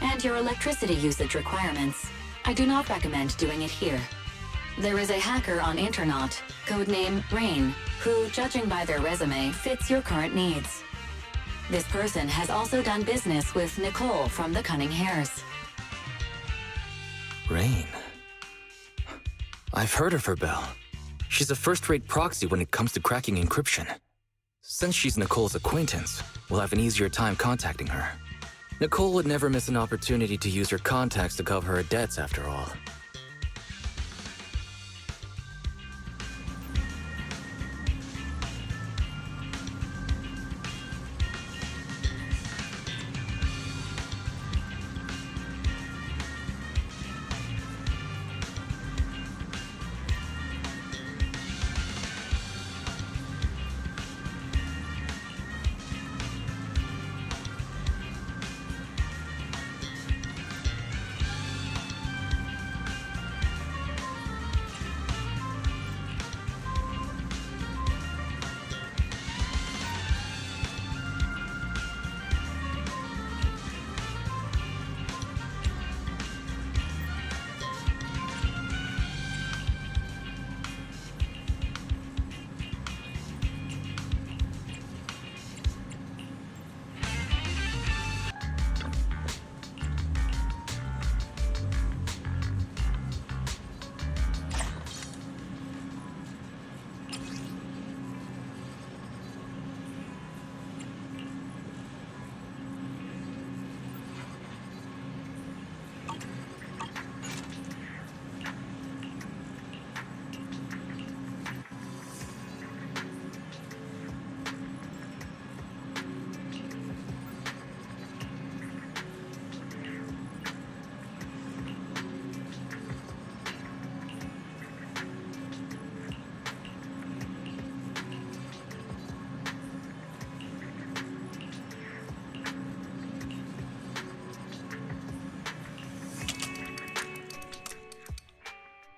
and your electricity usage requirements, I do not recommend doing it here. There is a hacker on Internaut, codename Rain, who, judging by their resume, fits your current needs. This person has also done business with Nicole from the Cunning Hares. Rain. I've heard of her, Belle. She's a first-rate proxy when it comes to cracking encryption. Since she's Nicole's acquaintance, we'll have an easier time contacting her. Nicole would never miss an opportunity to use her contacts to cover her debts, after all.